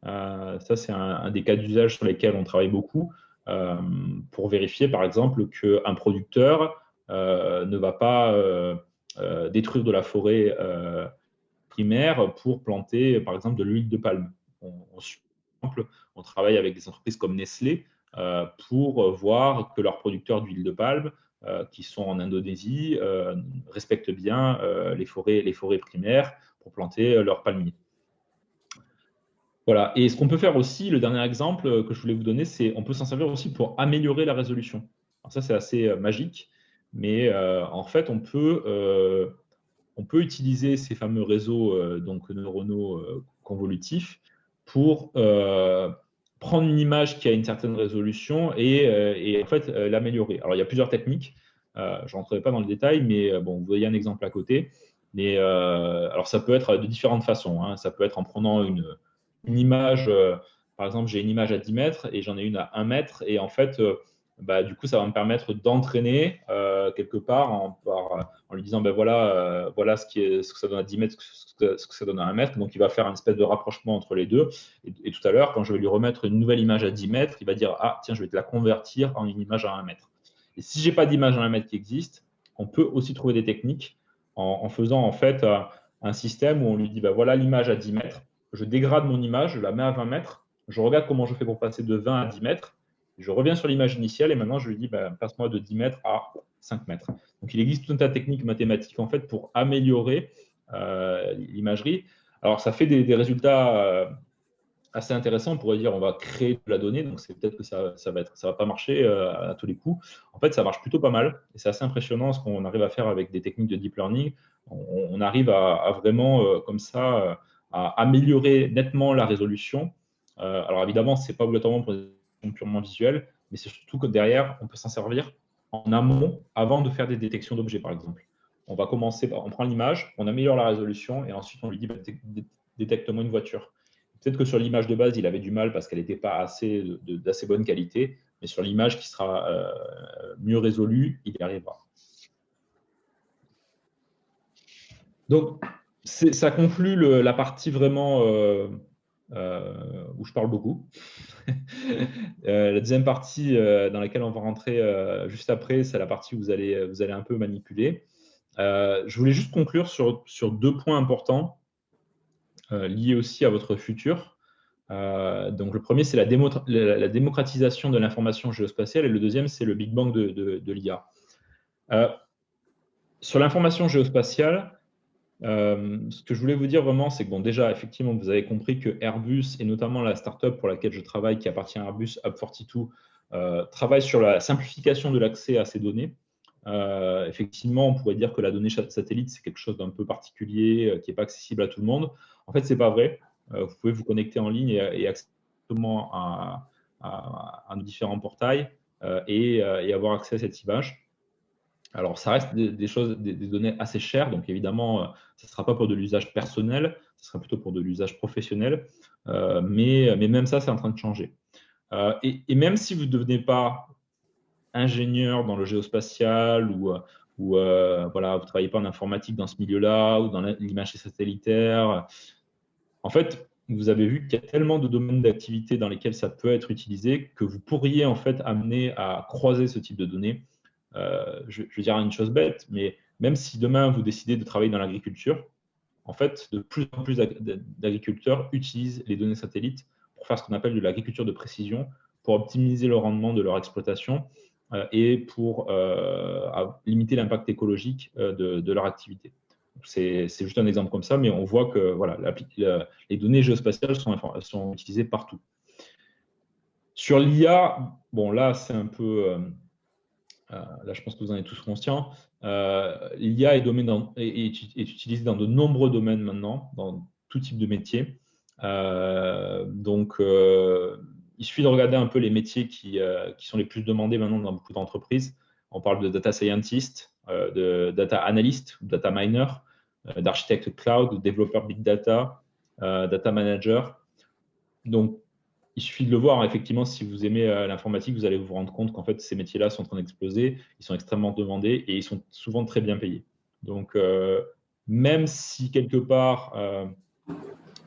Ça, c'est un des cas d'usage sur lesquels on travaille beaucoup pour vérifier, par exemple, qu'un producteur ne va pas détruire de la forêt primaire pour planter, par exemple, de l'huile de palme. On travaille avec des entreprises comme Nestlé pour voir que leurs producteurs d'huile de palme qui sont en Indonésie respectent bien les forêts primaires pour planter leurs palmiers. Voilà. Et ce qu'on peut faire aussi, le dernier exemple que je voulais vous donner, c'est on peut s'en servir aussi pour améliorer la résolution. Alors ça, c'est assez magique, mais en fait, on peut utiliser ces fameux réseaux neuronaux convolutifs pour prendre une image qui a une certaine résolution et en fait l'améliorer. Alors, il y a plusieurs techniques. Je ne rentrerai pas dans le détail, mais bon, vous voyez un exemple à côté. Mais alors, ça peut être de différentes façons. Hein. Ça peut être en prenant une image, par exemple, j'ai une image à 10 mètres et j'en ai une à 1 mètre. Et en fait, du coup, ça va me permettre d'entraîner quelque part en lui disant, voilà ce que ça donne à 10 mètres, ce que ça donne à 1 mètre. Donc, il va faire une espèce de rapprochement entre les deux. Et tout à l'heure, quand je vais lui remettre une nouvelle image à 10 mètres, il va dire, ah, tiens, je vais te la convertir en une image à 1 mètre. Et si je n'ai pas d'image à 1 mètre qui existe, on peut aussi trouver des techniques en faisant en fait un système où on lui dit, voilà l'image à 10 mètres. Je dégrade mon image, je la mets à 20 mètres, je regarde comment je fais pour passer de 20 à 10 mètres, je reviens sur l'image initiale et maintenant je lui dis passe-moi de 10 mètres à 5 mètres. Donc il existe tout un tas de techniques mathématiques en fait pour améliorer l'imagerie. Alors, ça fait des résultats assez intéressants. On pourrait dire on va créer de la donnée, donc c'est peut-être que ça va pas marcher à tous les coups. En fait, ça marche plutôt pas mal et c'est assez impressionnant ce qu'on arrive à faire avec des techniques de deep learning. On arrive à vraiment, comme ça, à améliorer nettement la résolution. Alors évidemment, c'est pas obligatoirement pour des détections purement visuelles, mais c'est surtout que derrière, on peut s'en servir en amont avant de faire des détections d'objets, par exemple. On va commencer par, on prend l'image, on améliore la résolution et ensuite on lui dit bah, détecte-moi une voiture. Peut-être que sur l'image de base, il avait du mal parce qu'elle n'était pas d'assez bonne qualité, mais sur l'image qui sera mieux résolue, il y arrivera. Donc, ça conclut la partie vraiment où je parle beaucoup. La deuxième partie dans laquelle on va rentrer juste après, c'est la partie où vous allez un peu manipuler. Je voulais juste conclure sur 2 points importants liés aussi à votre futur. Donc le premier, c'est la démocratisation de l'information géospatiale et le deuxième, c'est le Big Bang de l'IA. Sur l'information géospatiale, ce que je voulais vous dire vraiment, c'est que bon, déjà, effectivement, vous avez compris que Airbus, et notamment la startup pour laquelle je travaille, qui appartient à Airbus, Up42, travaille sur la simplification de l'accès à ces données. Effectivement, on pourrait dire que la donnée satellite, c'est quelque chose d'un peu particulier, qui n'est pas accessible à tout le monde. En fait, ce n'est pas vrai. Vous pouvez vous connecter en ligne et accéder à nos différents portails et avoir accès à cette image. Alors, ça reste des données assez chères, donc évidemment, ce ne sera pas pour de l'usage personnel, ce sera plutôt pour de l'usage professionnel, mais même ça, c'est en train de changer. Et même si vous ne devenez pas ingénieur dans le géospatial ou voilà, vous ne travaillez pas en informatique dans ce milieu-là ou dans l'image satellitaire, en fait, vous avez vu qu'il y a tellement de domaines d'activité dans lesquels ça peut être utilisé que vous pourriez en fait amener à croiser ce type de données. Je vais dire une chose bête, mais même si demain vous décidez de travailler dans l'agriculture, en fait, de plus en plus d'agriculteurs utilisent les données satellites pour faire ce qu'on appelle de l'agriculture de précision, pour optimiser le rendement de leur exploitation et pour limiter l'impact écologique de leur activité. C'est juste un exemple comme ça, mais on voit que voilà, les données géospatiales sont utilisées partout. Sur l'IA, bon là, c'est un peu... là, je pense que vous en êtes tous conscients. L'IA est utilisée dans de nombreux domaines maintenant, dans tout type de métier. Donc, il suffit de regarder un peu les métiers qui sont les plus demandés maintenant dans beaucoup d'entreprises. On parle de data scientist, de data analyst, data miner, d'architecte cloud, de développeur big data, data manager. Donc, il suffit de le voir. Effectivement, si vous aimez l'informatique, vous allez vous rendre compte qu'en fait, ces métiers-là sont en train d'exploser. Ils sont extrêmement demandés et ils sont souvent très bien payés. Donc, même si quelque part,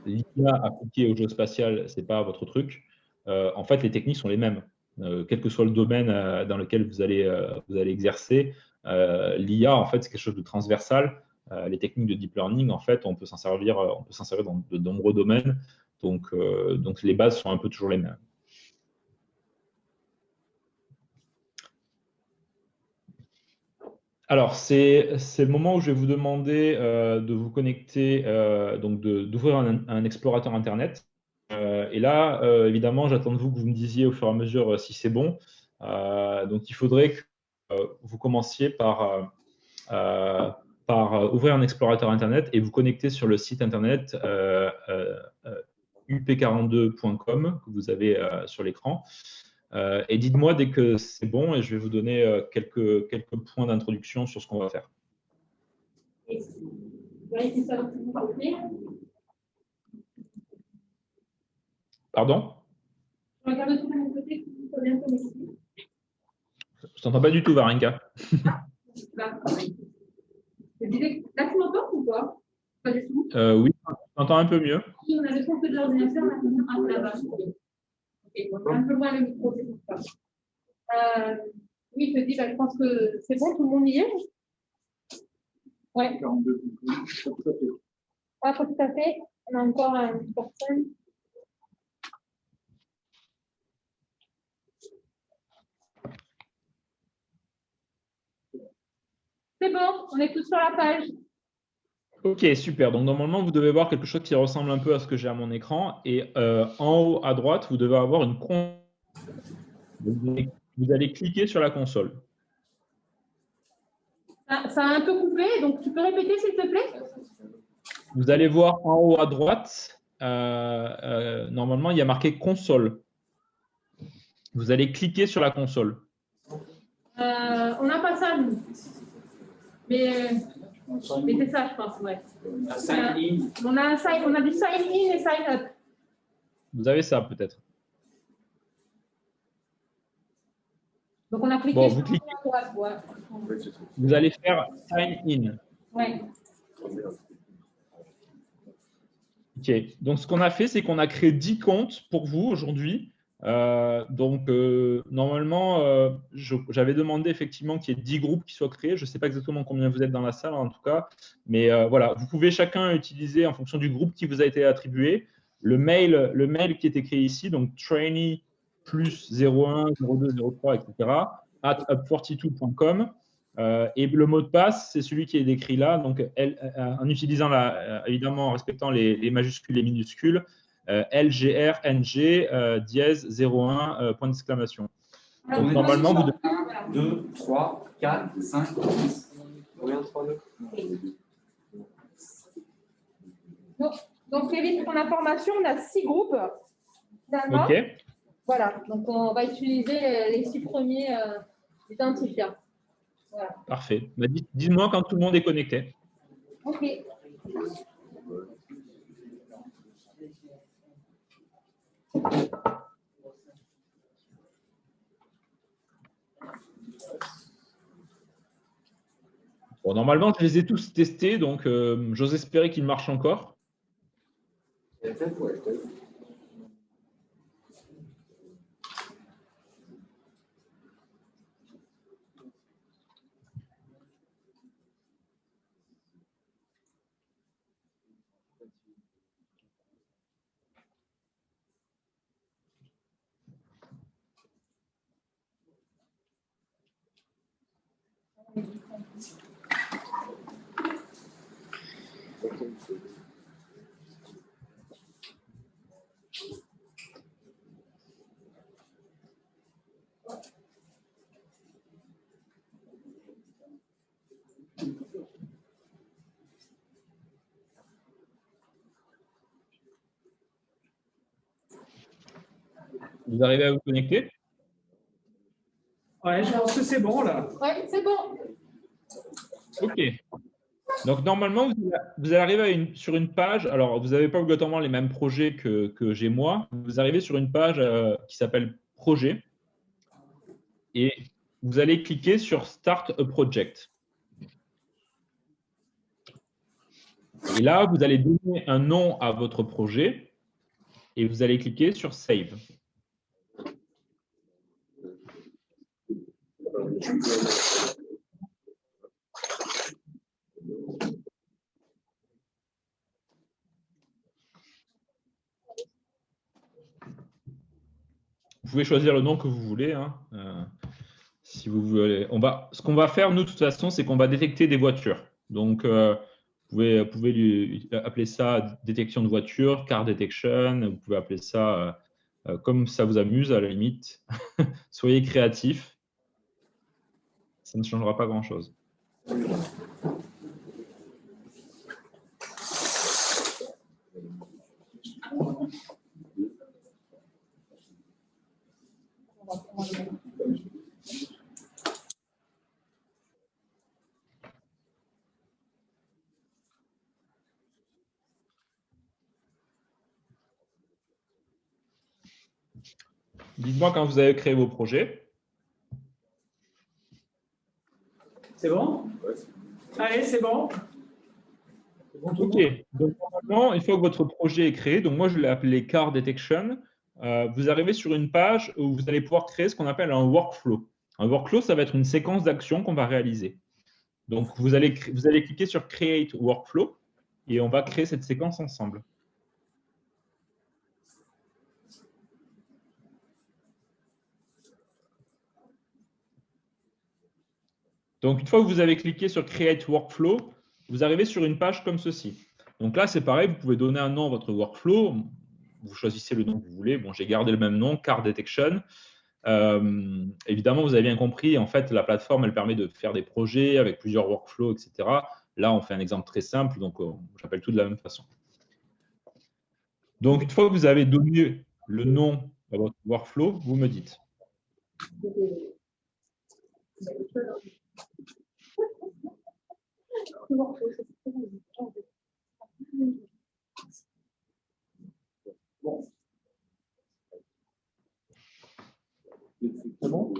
l'IA appliquée au géospatial, ce n'est pas votre truc, en fait, les techniques sont les mêmes. Quel que soit le domaine dans lequel vous allez exercer, l'IA, en fait, c'est quelque chose de transversal. Les techniques de deep learning, en fait, on peut s'en servir dans de nombreux domaines. Donc, les bases sont un peu toujours les mêmes. Alors, c'est le moment où je vais vous demander de vous connecter, donc d'ouvrir un explorateur Internet. Et là, évidemment, j'attends de vous que vous me disiez au fur et à mesure si c'est bon. Donc, il faudrait que vous commenciez par ouvrir un explorateur Internet et vous connecter sur le site Internet up42.com que vous avez sur l'écran. Et dites-moi dès que c'est bon et je vais vous donner quelques points d'introduction sur ce qu'on va faire. Pardon? Je regarde tout de mon côté, bien connecté. Je t'entends pas du tout, Varenka. Là, tu m'entends ou pas? Pas du tout. Oui, je t'entends un peu mieux. Si on a le son de l'ordinateur, on a là-bas. Un peu loin le micro, c'est pour ça. Oui, je te dis, je pense que c'est bon, tout le monde y est. Ouais. Ah, pas tout à fait. On a encore une personne. C'est bon, on est tous sur la page. Ok, super. Donc, normalement, vous devez voir quelque chose qui ressemble un peu à ce que j'ai à mon écran. Et en haut à droite, vous devez avoir une console. Vous allez cliquer sur la console. Ça a un peu coupé, donc tu peux répéter s'il te plaît? Vous allez voir en haut à droite, normalement, il y a marqué console. Vous allez cliquer sur la console. On n'a pas ça, nous. Mais c'est ça, je pense, ouais. On a du sign in et sign up. Vous avez ça peut-être. Donc, on a cliqué Bon, sur vous cliquez. à droite. Ouais. Vous allez faire sign in. Ouais. Ok. Donc, ce qu'on a fait, c'est qu'on a créé 10 comptes pour vous aujourd'hui. Normalement, j'avais demandé effectivement qu'il y ait 10 groupes qui soient créés. Je ne sais pas exactement combien vous êtes dans la salle en tout cas. Mais voilà, vous pouvez chacun utiliser en fonction du groupe qui vous a été attribué le mail qui est écrit ici, donc trainee plus 01, 02, 03, etc. @up42.com. Et le mot de passe, c'est celui qui est décrit là. Donc, en utilisant évidemment en respectant les majuscules et minuscules, LGRNG dièse 01 point d'exclamation. Donc, normalement, vous devez... 1, 2, 3, 4, 5, 6. Combien 3, 2 Donc, Kevin, pour l'information, on a 6 groupes. Ok. Voilà, donc on va utiliser les 6 premiers identifiants. Voilà. Parfait. Bah, dites-moi quand tout le monde est connecté. Ok. Bon, normalement, je les ai tous testés, donc j'ose espérer qu'ils marchent encore. Vous arrivez à vous connecter? Ouais, je pense que c'est bon là. Ouais, c'est bon. Ok. Donc, normalement, vous arrivez sur une page. Alors, vous n'avez pas obligatoirement les mêmes projets que j'ai moi. Vous arrivez sur une page qui s'appelle Projet et vous allez cliquer sur Start a Project. Et là, vous allez donner un nom à votre projet et vous allez cliquer sur Save. Vous pouvez choisir le nom que vous voulez. Hein. Si vous voulez. Ce qu'on va faire, nous, de toute façon, c'est qu'on va détecter des voitures. Donc, vous pouvez appeler ça détection de voiture, car detection. Vous pouvez appeler ça comme ça vous amuse, à la limite. Soyez créatifs. Ça ne changera pas grand-chose. Dites-moi quand vous avez créé vos projets. C'est bon? Allez, c'est bon. OK. Donc, normalement, une fois que votre projet est créé, donc moi, je l'ai appelé Car Detection, vous arrivez sur une page où vous allez pouvoir créer ce qu'on appelle un workflow. Un workflow, ça va être une séquence d'actions qu'on va réaliser. Donc, vous allez cliquer sur Create Workflow et on va créer cette séquence ensemble. Donc, une fois que vous avez cliqué sur Create Workflow, vous arrivez sur une page comme ceci. Donc là, c'est pareil, vous pouvez donner un nom à votre workflow. Vous choisissez le nom que vous voulez. Bon, j'ai gardé le même nom, Car Detection. Évidemment, vous avez bien compris, en fait, la plateforme, elle permet de faire des projets avec plusieurs workflows, etc. Là, on fait un exemple très simple, donc j'appelle tout de la même façon. Donc, une fois que vous avez donné le nom à votre workflow, vous me dites. C'est bon?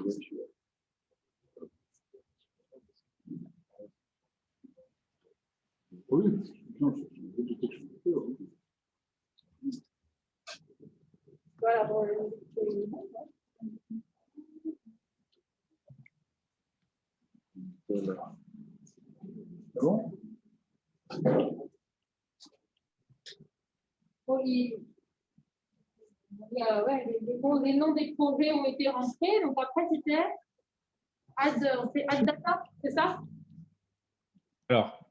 Voilà, bon, C'est bon? ouais, les noms des projets ont été rentrés. Donc après, c'était add data, c'est ça? Alors,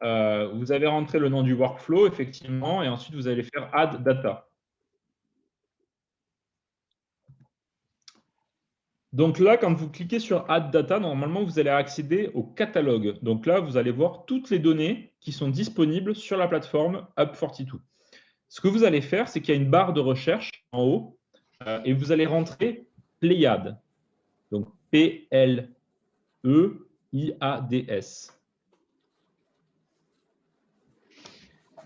vous avez rentré le nom du workflow, effectivement, et ensuite, vous allez faire Add Data. Donc là, quand vous cliquez sur Add Data, normalement, vous allez accéder au catalogue. Donc là, vous allez voir toutes les données qui sont disponibles sur la plateforme Up42. Ce que vous allez faire, c'est qu'il y a une barre de recherche en haut et vous allez rentrer Pléiades. Donc P-L-E-I-A-D-S.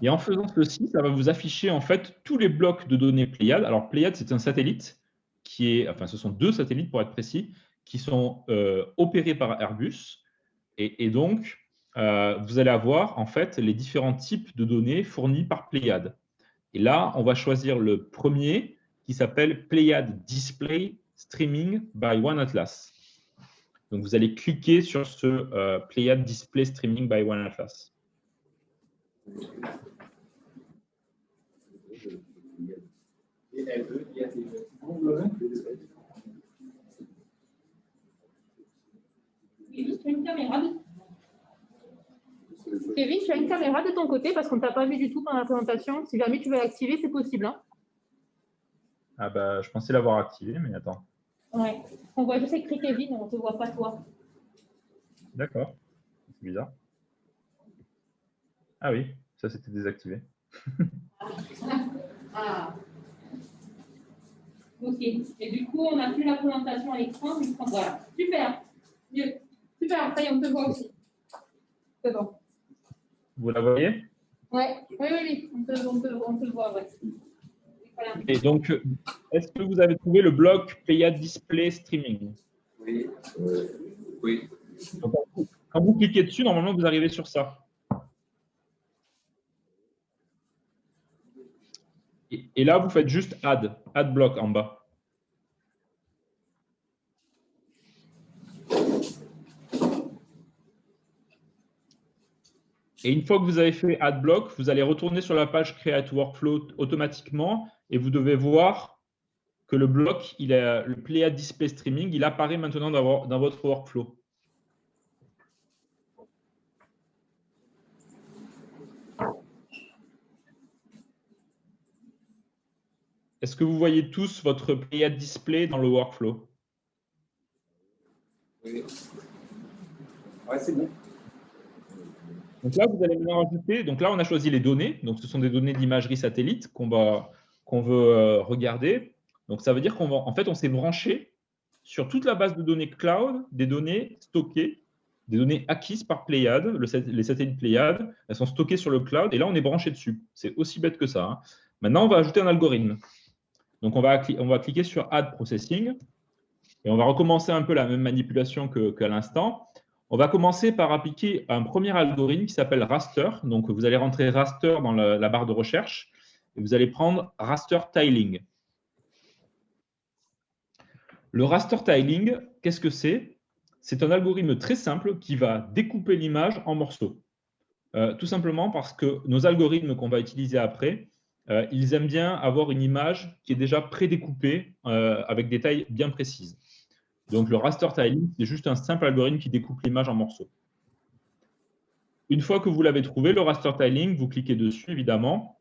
Et en faisant ceci, ça va vous afficher en fait tous les blocs de données Pléiades. Alors Pléiades, c'est un satellite qui est, enfin ce sont 2 satellites pour être précis, qui sont opérés par Airbus. Et donc, vous allez avoir en fait les différents types de données fournis par Pléiades. Et là, on va choisir le premier qui s'appelle Pléiades Display Streaming by OneAtlas. Donc, vous allez cliquer sur ce Pléiades Display Streaming by OneAtlas. Kevin, tu as une caméra de ton côté parce qu'on ne t'a pas vu du tout pendant la présentation. Si jamais tu veux l'activer, c'est possible. Hein. Ah bah, je pensais l'avoir activé, mais attends. Ouais. On voit juste écrit Kevin, on ne te voit pas toi. D'accord. C'est bizarre. Ah oui, ça c'était désactivé. Ah. Ok. Et du coup, on n'a plus la présentation à l'écran. Voilà. Super. Mieux. Super. Ça y est, on te voit aussi. C'est bon. Vous la voyez? Ouais. Oui. On te voit, ouais. Voilà. Et donc, est-ce que vous avez trouvé le bloc Pléiades Display Streaming? Oui. Oui. Donc, quand vous cliquez dessus, normalement, vous arrivez sur ça. Et là, vous faites juste Add bloc en bas. Et une fois que vous avez fait Add bloc, vous allez retourner sur la page Create Workflow automatiquement et vous devez voir que le bloc, le Pléiades Display Streaming, il apparaît maintenant dans votre workflow. Est-ce que vous voyez tous votre Pléiades Display dans le workflow? Oui. Ouais, c'est bon. Donc là, vous allez maintenant rajouter. Donc là, on a choisi les données. Donc ce sont des données d'imagerie satellite qu'on veut regarder. Donc ça veut dire en fait, on s'est branché sur toute la base de données cloud, des données stockées, des données acquises par Pléiades, les satellites Pléiades. Elles sont stockées sur le cloud et là, on est branché dessus. C'est aussi bête que ça. Hein. Maintenant, on va ajouter un algorithme. Donc on va cliquer sur Add Processing et on va recommencer un peu la même manipulation qu'à l'instant. On va commencer par appliquer un premier algorithme qui s'appelle raster. Donc, vous allez rentrer raster dans la barre de recherche et vous allez prendre raster tiling. Le raster tiling, qu'est-ce que c'est? C'est un algorithme très simple qui va découper l'image en morceaux. Tout simplement parce que nos algorithmes qu'on va utiliser après, ils aiment bien avoir une image qui est déjà prédécoupée avec des tailles bien précises. Donc, le raster tiling, c'est juste un simple algorithme qui découpe l'image en morceaux. une fois que vous l'avez trouvé, le raster tiling, vous cliquez dessus, évidemment.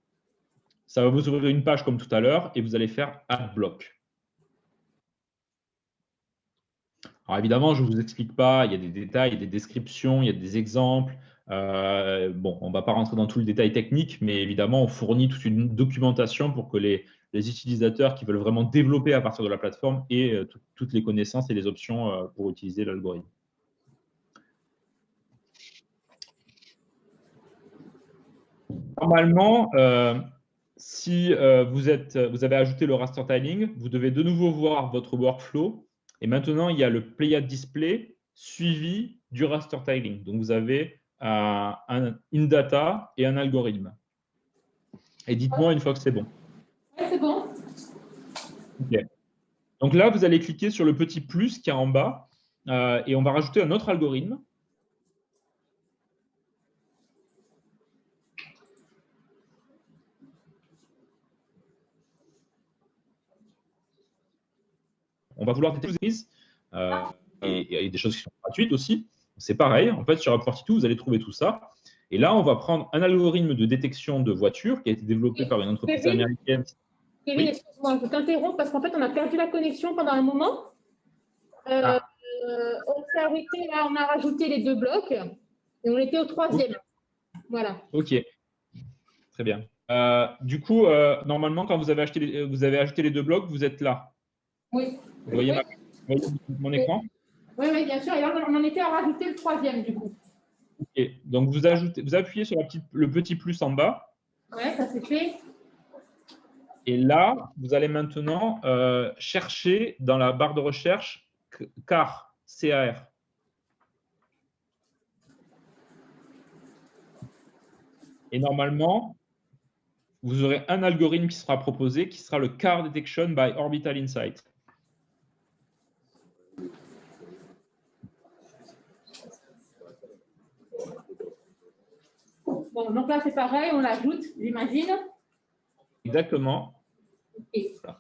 Ça va vous ouvrir une page comme tout à l'heure et vous allez faire Add Block. Alors évidemment, je ne vous explique pas, il y a des détails, il y a des descriptions, il y a des exemples. Bon, on ne va pas rentrer dans tout le détail technique, mais évidemment, on fournit toute une documentation pour que les utilisateurs qui veulent vraiment développer à partir de la plateforme aient toutes les connaissances et les options pour utiliser l'algorithme. Normalement, si vous avez ajouté le raster tiling, vous devez de nouveau voir votre workflow. Et maintenant, il y a le Pléiade display suivi du raster tiling. Donc, vous avez une data et un algorithme. Et dites-moi une fois que c'est bon. Oui, c'est bon. OK. Donc là, vous allez cliquer sur le petit plus qui est en bas et on va rajouter un autre algorithme. On va vouloir des prises et des choses qui sont gratuites aussi. C'est pareil. En fait, sur Upwork2, vous allez trouver tout ça. Et là, on va prendre un algorithme de détection de voitures qui a été développé par une entreprise américaine. Kevin, excuse-moi, je t'interromps parce qu'en fait, on a perdu la connexion pendant un moment. On s'est arrêté là, on a rajouté les 2 blocs et on était au 3e. Okay. Voilà. OK. Très bien. Du coup, normalement, quand vous avez ajouté les 2 blocs, vous êtes là. Oui. Vous voyez, mon écran? Oui, oui, bien sûr. Et là, on en était à rajouter le 3e, du coup. OK. Donc, vous appuyez sur le petit plus en bas. Oui, ça c'est fait. Et là, vous allez maintenant chercher dans la barre de recherche CAR, C-A-R. Et normalement, vous aurez un algorithme qui sera proposé, qui sera le CAR Detection by Orbital Insight. Bon, donc là, c'est pareil, on l'ajoute, j'imagine. Exactement. Okay. Voilà.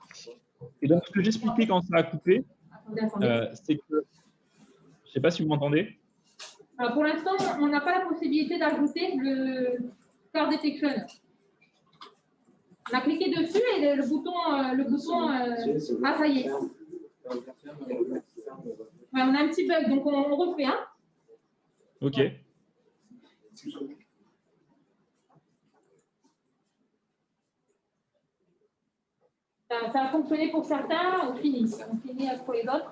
Et donc, ce que j'expliquais quand ça a coupé, c'est que, je ne sais pas si vous m'entendez. Alors, pour l'instant, on n'a pas la possibilité d'ajouter le car detection. On a cliqué dessus et le bouton ah, ça y est. Ouais, on a un petit bug, donc on refait. Hein. OK. Ça a fonctionné pour certains, on finit pour les autres.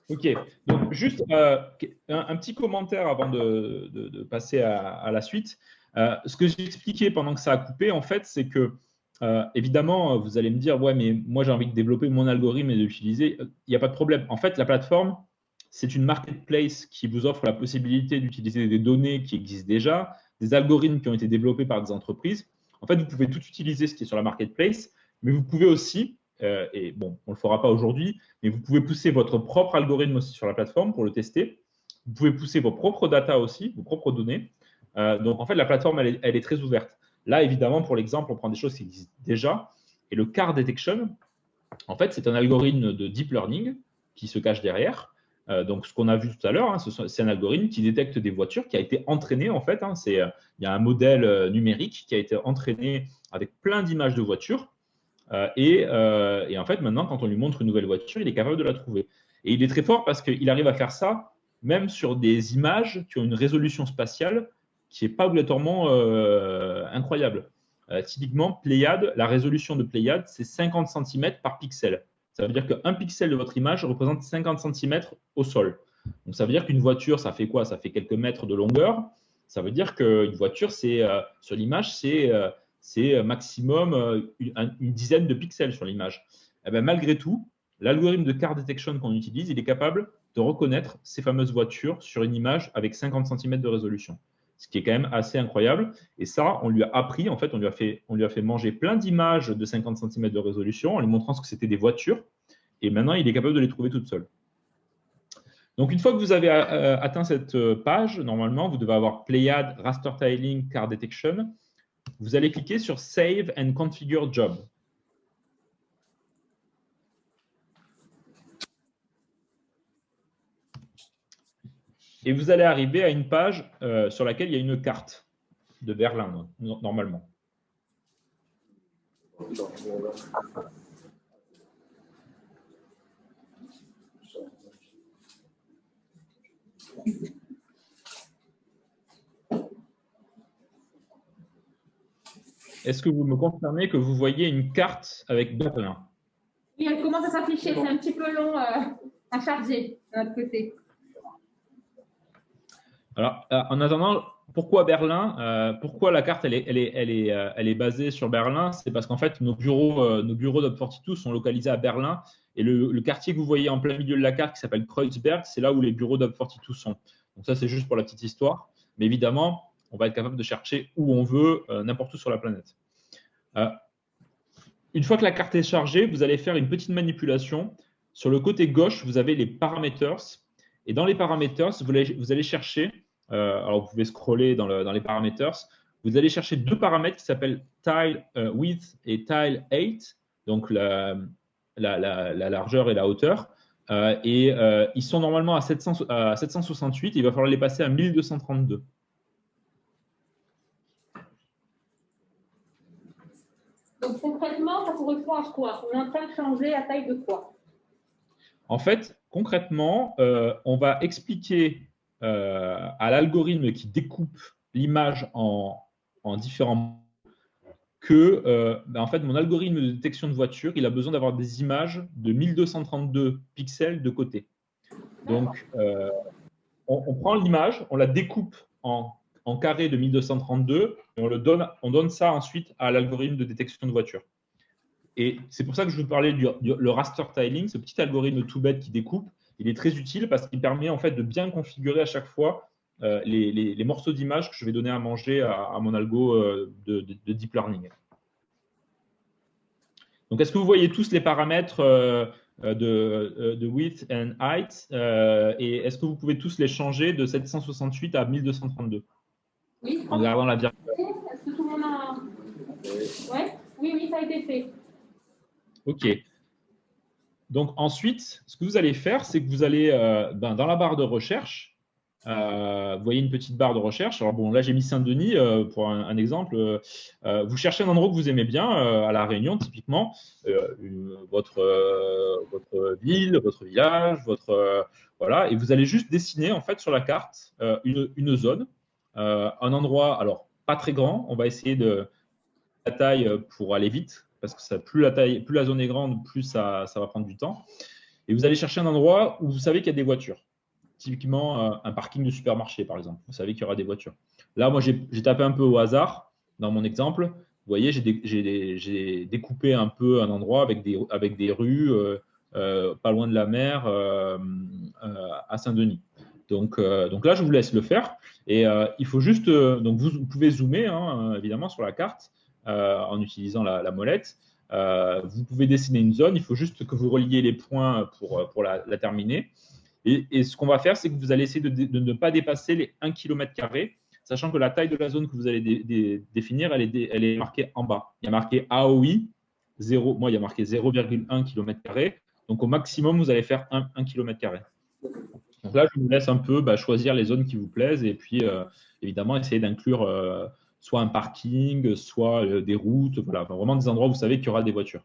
OK. Donc, juste un petit commentaire avant de passer à la suite. Ce que j'ai expliqué pendant que ça a coupé, en fait, c'est que, évidemment, vous allez me dire, ouais, mais moi, j'ai envie de développer mon algorithme et de l'utiliser. Il n'y a pas de problème. En fait, la plateforme, c'est une marketplace qui vous offre la possibilité d'utiliser des données qui existent déjà, des algorithmes qui ont été développés par des entreprises. En fait, vous pouvez tout utiliser ce qui est sur la marketplace, mais vous pouvez aussi, et bon, on ne le fera pas aujourd'hui, mais vous pouvez pousser votre propre algorithme aussi sur la plateforme pour le tester. Vous pouvez pousser vos propres data aussi, vos propres données. Donc, en fait, la plateforme, elle est très ouverte. Là, évidemment, pour l'exemple, on prend des choses qui existent déjà. Et le car detection, en fait, c'est un algorithme de deep learning qui se cache derrière. Donc, ce qu'on a vu tout à l'heure, hein, c'est un algorithme qui détecte des voitures, qui a été entraîné, en fait. Hein, il y a un modèle numérique qui a été entraîné avec plein d'images de voitures. Et en fait, maintenant, quand on lui montre une nouvelle voiture, il est capable de la trouver. Et il est très fort parce qu'il arrive à faire ça même sur des images qui ont une résolution spatiale qui n'est pas obligatoirement incroyable. Typiquement, Pléiade, la résolution de Pléiade, c'est 50 cm par pixel. Ça veut dire qu'un pixel de votre image représente 50 cm au sol. Donc, ça veut dire qu'une voiture, ça fait quoi? Ça fait quelques mètres de longueur. Ça veut dire qu'une voiture, sur l'image, c'est maximum une dizaine de pixels sur l'image. Eh bien, malgré tout, l'algorithme de car detection qu'on utilise, il est capable de reconnaître ces fameuses voitures sur une image avec 50 cm de résolution. Ce qui est quand même assez incroyable. Et ça, on lui a appris, en fait, on lui a fait manger plein d'images de 50 cm de résolution en lui montrant ce que c'était des voitures. Et maintenant, il est capable de les trouver toutes seules. Donc, une fois que vous avez atteint cette page, normalement, vous devez avoir Pléiade, Raster Tiling, Car Detection. Vous allez cliquer sur Save and Configure Job. Et vous allez arriver à une page sur laquelle il y a une carte de Berlin, normalement. Est-ce que vous me confirmez que vous voyez une carte avec Berlin? Oui, elle commence à s'afficher. C'est un petit peu long à charger de notre côté. Alors, en attendant, pourquoi Berlin? Pourquoi la carte elle est basée sur Berlin? C'est parce qu'en fait, nos bureaux d'Up42 sont localisés à Berlin. Et le quartier que vous voyez en plein milieu de la carte, qui s'appelle Kreuzberg, c'est là où les bureaux d'Up42 sont. Donc ça, c'est juste pour la petite histoire. Mais évidemment, on va être capable de chercher où on veut, n'importe où sur la planète. Une fois que la carte est chargée, vous allez faire une petite manipulation. Sur le côté gauche, vous avez les parameters. Et dans les parameters, vous allez chercher, alors vous pouvez scroller dans les parameters, vous allez chercher deux paramètres qui s'appellent tile width et tile height, donc la largeur et la hauteur. Ils sont normalement à 768, il va falloir les passer à 1232. Donc concrètement, ça correspond à quoi? On est en train de changer la taille de quoi? En fait, concrètement, on va expliquer à l'algorithme qui découpe l'image en différents que en fait, mon algorithme de détection de voiture, il a besoin d'avoir des images de 1232 pixels de côté. Donc, on prend l'image, on la découpe en carré de 1232 et on donne ça ensuite à l'algorithme de détection de voiture. Et c'est pour ça que je vous parlais le raster tiling, ce petit algorithme tout bête qui découpe. Il est très utile parce qu'il permet en fait de bien configurer à chaque fois les morceaux d'image que je vais donner à manger à mon algo de deep learning. Donc, est-ce que vous voyez tous les paramètres de width and height et est-ce que vous pouvez tous les changer de 768 à 1232? Oui. En gardant la virgule. Est-ce que tout le monde a… Ouais. Oui, ça a été fait. OK. Donc, ensuite, ce que vous allez faire, c'est que vous allez dans la barre de recherche, vous voyez une petite barre de recherche. Alors, bon, là, j'ai mis Saint-Denis pour un exemple. Vous cherchez un endroit que vous aimez bien, à La Réunion, typiquement, votre ville, votre village, voilà, et vous allez juste dessiner, en fait, sur la carte, une zone, un endroit, alors, pas très grand. On va essayer de la taille pour aller vite, parce que plus la zone est grande, plus ça va prendre du temps. Et vous allez chercher un endroit où vous savez qu'il y a des voitures. Typiquement, un parking de supermarché, par exemple. Vous savez qu'il y aura des voitures. Là, moi, j'ai tapé un peu au hasard dans mon exemple. Vous voyez, j'ai découpé un peu un endroit avec des rues pas loin de la mer à Saint-Denis. Donc là, je vous laisse le faire. Et il faut juste… donc, vous pouvez zoomer, hein, évidemment, sur la carte en utilisant la molette. Vous pouvez dessiner une zone. Il faut juste que vous reliez les points pour la terminer. Et ce qu'on va faire, c'est que vous allez essayer de ne pas dépasser les 1 km², sachant que la taille de la zone que vous allez définir, elle est marquée en bas. Il y a marqué AOI, 0, moi, il y a marqué 0,1 km². Donc, au maximum, vous allez faire 1 km². Donc là, je vous laisse un peu choisir les zones qui vous plaisent et puis, évidemment, essayer d'inclure soit un parking, soit des routes, voilà, enfin, vraiment des endroits où vous savez qu'il y aura des voitures.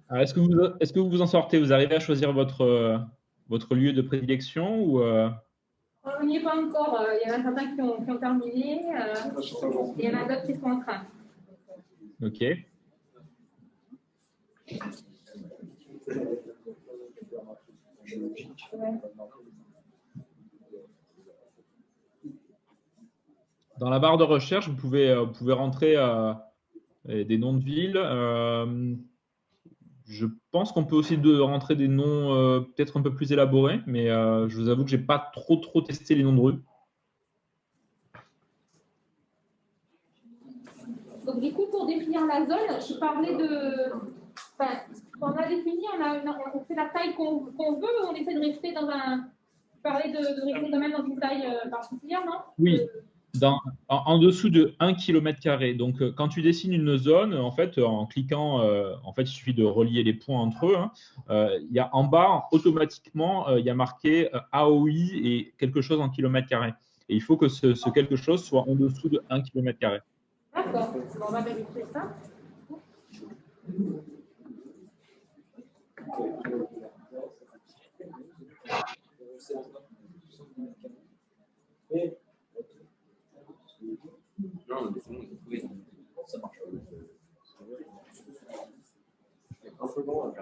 Est-ce que vous vous en sortez? Vous arrivez à choisir votre lieu de prédilection ou On n'y est pas encore. Il y en a certains qui ont terminé. Il y en a d'autres qui sont en train. Ok. Dans la barre de recherche, vous pouvez rentrer des noms de villes. Je pense qu'on peut aussi rentrer des noms peut-être un peu plus élaborés, mais je vous avoue que je n'ai pas trop testé les noms de rues. Donc, du coup, pour définir la zone, je parlais de. Enfin, quand on a défini, on fait la taille qu'on veut, ou on essaie de rester dans un. Je parlais de rester quand même dans une taille particulière, non? Oui. En dessous de 1 km². Donc, quand tu dessines une zone, en fait, en cliquant, en fait, il suffit de relier les points entre eux. Il y a en bas, automatiquement, il y a marqué AOI et quelque chose en km². Et il faut que ce quelque chose soit en dessous de 1 km². D'accord. On va vérifier ça. Non, mais oui, ça marche. Un peu long,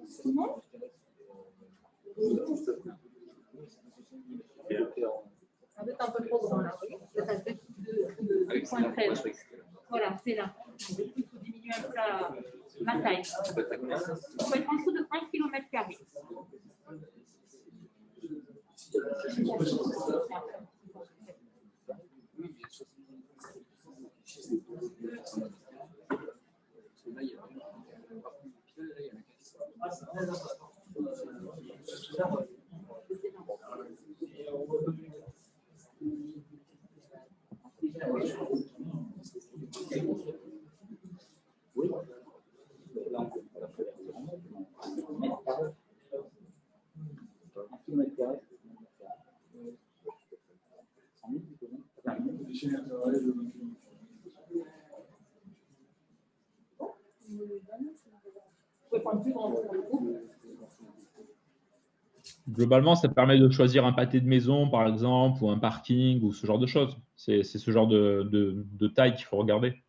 Sinon, ça va être un peu trop grand là. Ça fait 2,13. Voilà, c'est là. Il faut diminuer un peu la taille. Il faut être en dessous de 1 km². Globalement, ça permet de choisir un pâté de maison, par exemple, ou un parking, ou ce genre de choses. C'est ce genre de taille qu'il faut regarder.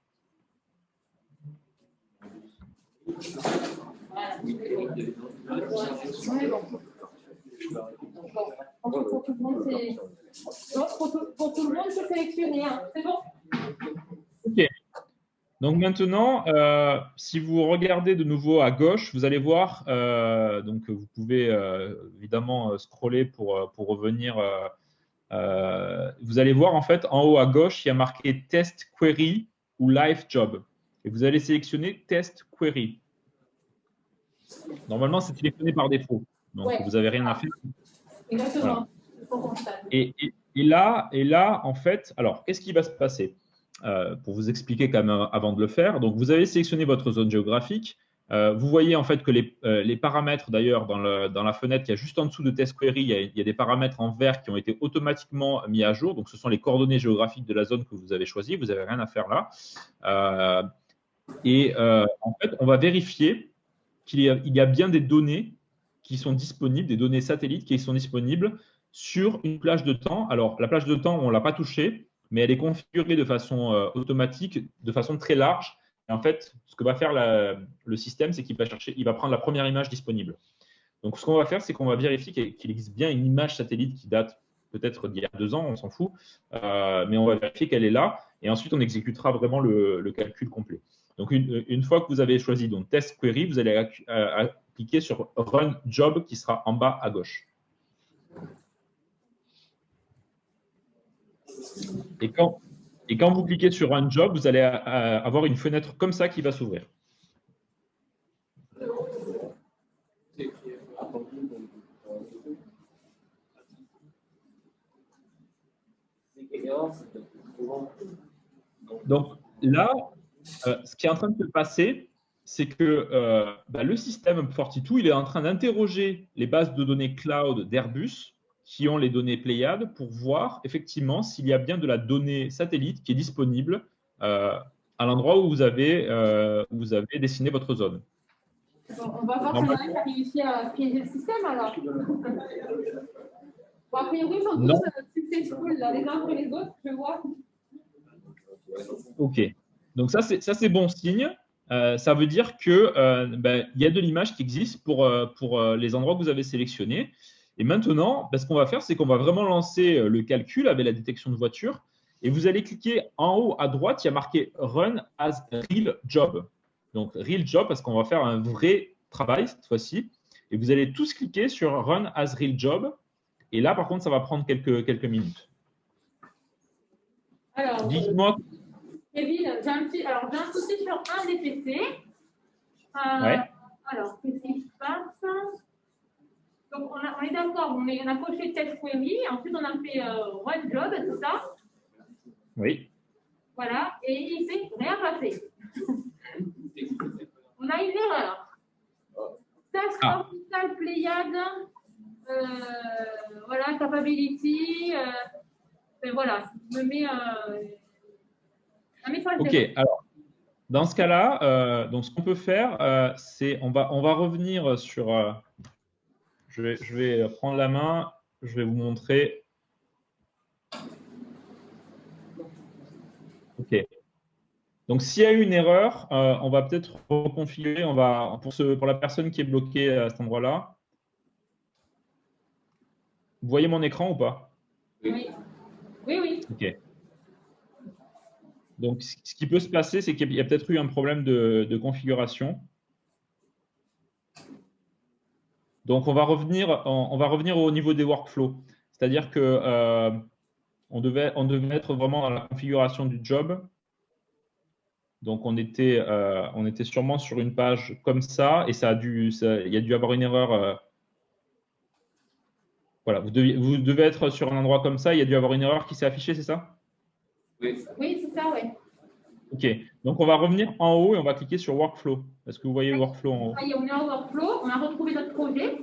Pour tout le monde, c'est sélectionné. C'est bon? Ok. Donc maintenant, si vous regardez de nouveau à gauche, vous allez voir, donc vous pouvez évidemment scroller pour revenir. Vous allez voir en fait en haut à gauche, il y a marqué Test Query ou Live Job. Et vous allez sélectionner Test Query. Normalement, c'est sélectionné par défaut. Donc, Ouais. vous n'avez rien à faire. Exactement. Voilà. Et là, en fait, alors, qu'est-ce qui va se passer? Pour vous expliquer quand même avant de le faire. Donc, vous avez sélectionné votre zone géographique. Vous voyez en fait que les paramètres, d'ailleurs, dans la fenêtre, il y a juste en dessous de Test Query, il y a des paramètres en vert qui ont été automatiquement mis à jour. Donc, ce sont les coordonnées géographiques de la zone que vous avez choisie. Vous n'avez rien à faire là. En fait, on va vérifier qu'il y a bien des données qui sont disponibles, des données satellites qui sont disponibles sur une plage de temps. Alors, la plage de temps, on ne l'a pas touchée, mais elle est configurée de façon automatique, de façon très large. Et en fait, ce que va faire le système, c'est qu'il va prendre la première image disponible. Donc, ce qu'on va faire, c'est qu'on va vérifier qu'il existe bien une image satellite qui date peut-être d'il y a 2 ans, on s'en fout, mais on va vérifier qu'elle est là, et ensuite on exécutera vraiment le calcul complet. Donc, une fois que vous avez choisi donc Test Query, vous allez cliquer sur Run Job qui sera en bas à gauche. Et quand vous cliquez sur Run Job, vous allez avoir une fenêtre comme ça qui va s'ouvrir. là, ce qui est en train de se passer, c'est que le système Fortitude, il est en train d'interroger les bases de données cloud d'Airbus qui ont les données Pléiades pour voir effectivement s'il y a bien de la donnée satellite qui est disponible à l'endroit où vous avez dessiné votre zone. Bon, on va voir si on a réussi à piéger le système alors. Bon, a priori, ils sont tous successful là, les uns après les autres, je vois. Ok, donc ça c'est bon signe. Ça veut dire que y a de l'image qui existe pour les endroits que vous avez sélectionnés. Et maintenant, ce qu'on va faire, c'est qu'on va vraiment lancer le calcul avec la détection de voiture. Et vous allez cliquer en haut à droite, il y a marqué Run as Real Job. Donc Real Job, parce qu'on va faire un vrai travail cette fois-ci. Et vous allez tous cliquer sur Run as Real Job. Et là, par contre, ça va prendre quelques minutes. Alors, dites-moi. Kevin, j'ai un souci sur un des PC. Ouais. Alors, qu'est-ce qui se passe? Donc, on est d'accord, on a coché test query, ensuite on a fait run job, tout ça. Oui. Voilà, et il s'est rien passé. On a une erreur. Task official Pléiade, voilà, capability, voilà, me met un message. Ok, alors, dans ce cas-là, donc ce qu'on peut faire, c'est on va revenir sur. Je vais prendre la main, je vais vous montrer. Ok. Donc, s'il y a eu une erreur, on va peut-être reconfigurer. Pour la personne qui est bloquée à cet endroit-là. Vous voyez mon écran ou pas? Oui. Oui. Ok. Donc, ce qui peut se passer, c'est qu'il y a peut-être eu un problème de configuration. Donc, on va revenir au niveau des workflows. C'est-à-dire que on devait être vraiment dans la configuration du job. Donc, on était sûrement sur une page comme ça, et il y a dû avoir une erreur. Voilà, vous devez être sur un endroit comme ça, il y a dû avoir une erreur qui s'est affichée, c'est ça? Oui, c'est ça, oui. Ok, donc on va revenir en haut et on va cliquer sur Workflow. Est-ce que vous voyez Workflow en haut? Ça y est, on est en Workflow, on a retrouvé notre projet.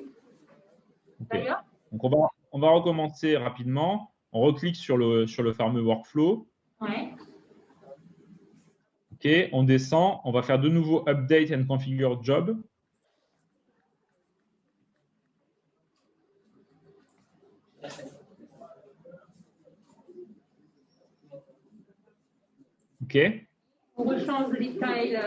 Okay. Donc on va recommencer rapidement. On reclique sur le fameux Workflow. Ouais. Ok, on descend, on va faire de nouveau Update and Configure Job. Ok. On rechange les tiles.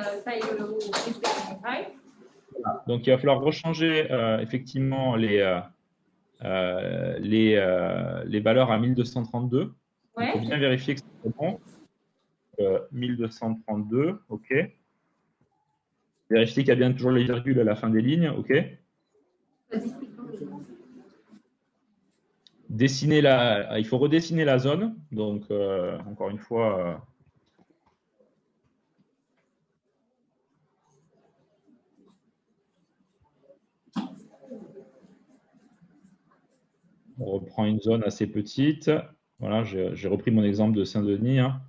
Donc, il va falloir rechanger effectivement les valeurs à 1232. Ouais. Il faut bien vérifier que c'est bon. 1232, OK. Vérifier qu'il y a bien toujours les virgules à la fin des lignes, OK. Il faut redessiner la zone. Donc, encore une fois… on reprend une zone assez petite. Voilà, j'ai repris mon exemple de Saint-Denis. Hein.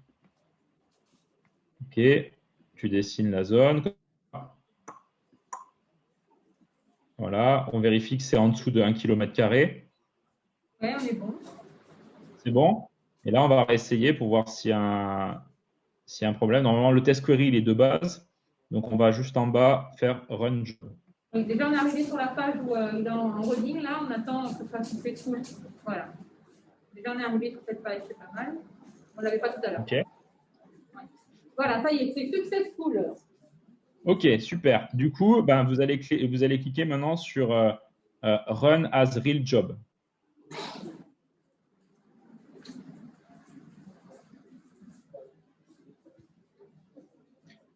OK, tu dessines la zone. Voilà, on vérifie que c'est en dessous de 1 km². Ouais, on est bon. C'est bon. Et là, on va essayer pour voir s'il y a un problème. Normalement, le test query, il est de base. Donc, on va juste en bas faire Run Job. Donc, déjà, on est arrivé sur la page où il est en loading. Là, on attend que ça fasse successful. Voilà. Déjà, on est arrivé sur cette page, c'est pas mal. On ne l'avait pas tout à l'heure. OK. Ouais. Voilà, ça y est, c'est successful. OK, super. Du coup, vous allez cliquer maintenant sur Run as Real Job.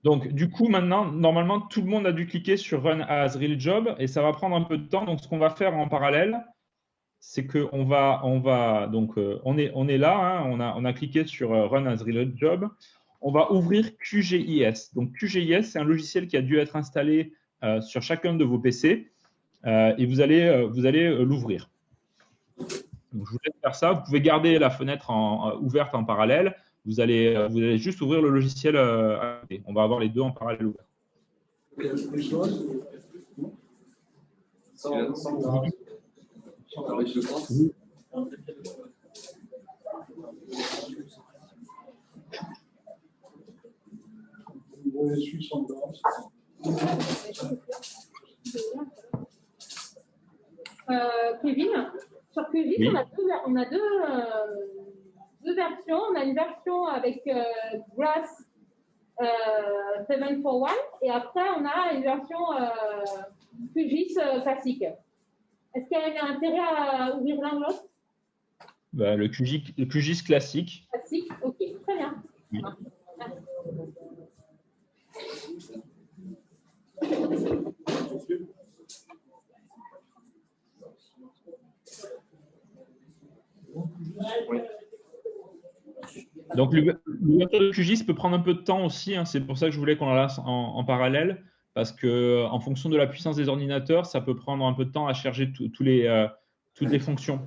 Donc, du coup, maintenant, normalement, tout le monde a dû cliquer sur Run as Real Job et ça va prendre un peu de temps. Donc, ce qu'on va faire en parallèle, c'est qu'on va, on est là, hein, on a cliqué sur Run as Real Job. On va ouvrir QGIS. Donc, QGIS, c'est un logiciel qui a dû être installé sur chacun de vos PC et vous allez l'ouvrir. Donc, je vous laisse faire ça. Vous pouvez garder la fenêtre ouverte en parallèle. vous allez juste ouvrir le logiciel à côté. On va avoir les deux en parallèle ouverts. Kevin, sur Kevin, Oui. on a deux versions. On a une version avec Grass 741 et après on a une version QGIS classique. Est-ce qu'il y a intérêt à ouvrir l'un ou l'autre? Le QGIS classique. Classique, ok, très bien. Oui. Donc, l'ouverture de QGIS peut prendre un peu de temps aussi. Hein. C'est pour ça que je voulais qu'on la laisse en parallèle, parce que en fonction de la puissance des ordinateurs, ça peut prendre un peu de temps à charger toutes les fonctions.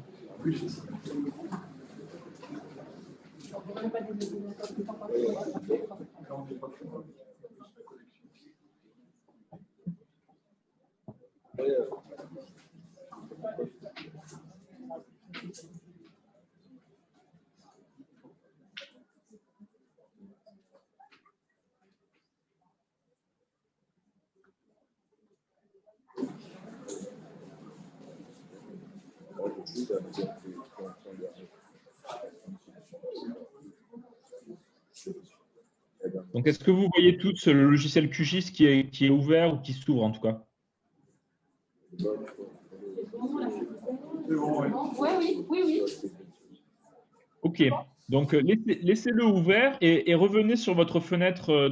Donc, est-ce que vous voyez tous le logiciel QGIS qui est ouvert ou qui s'ouvre en tout cas? Oui. Ok. Donc, laissez-le ouvert et revenez sur votre fenêtre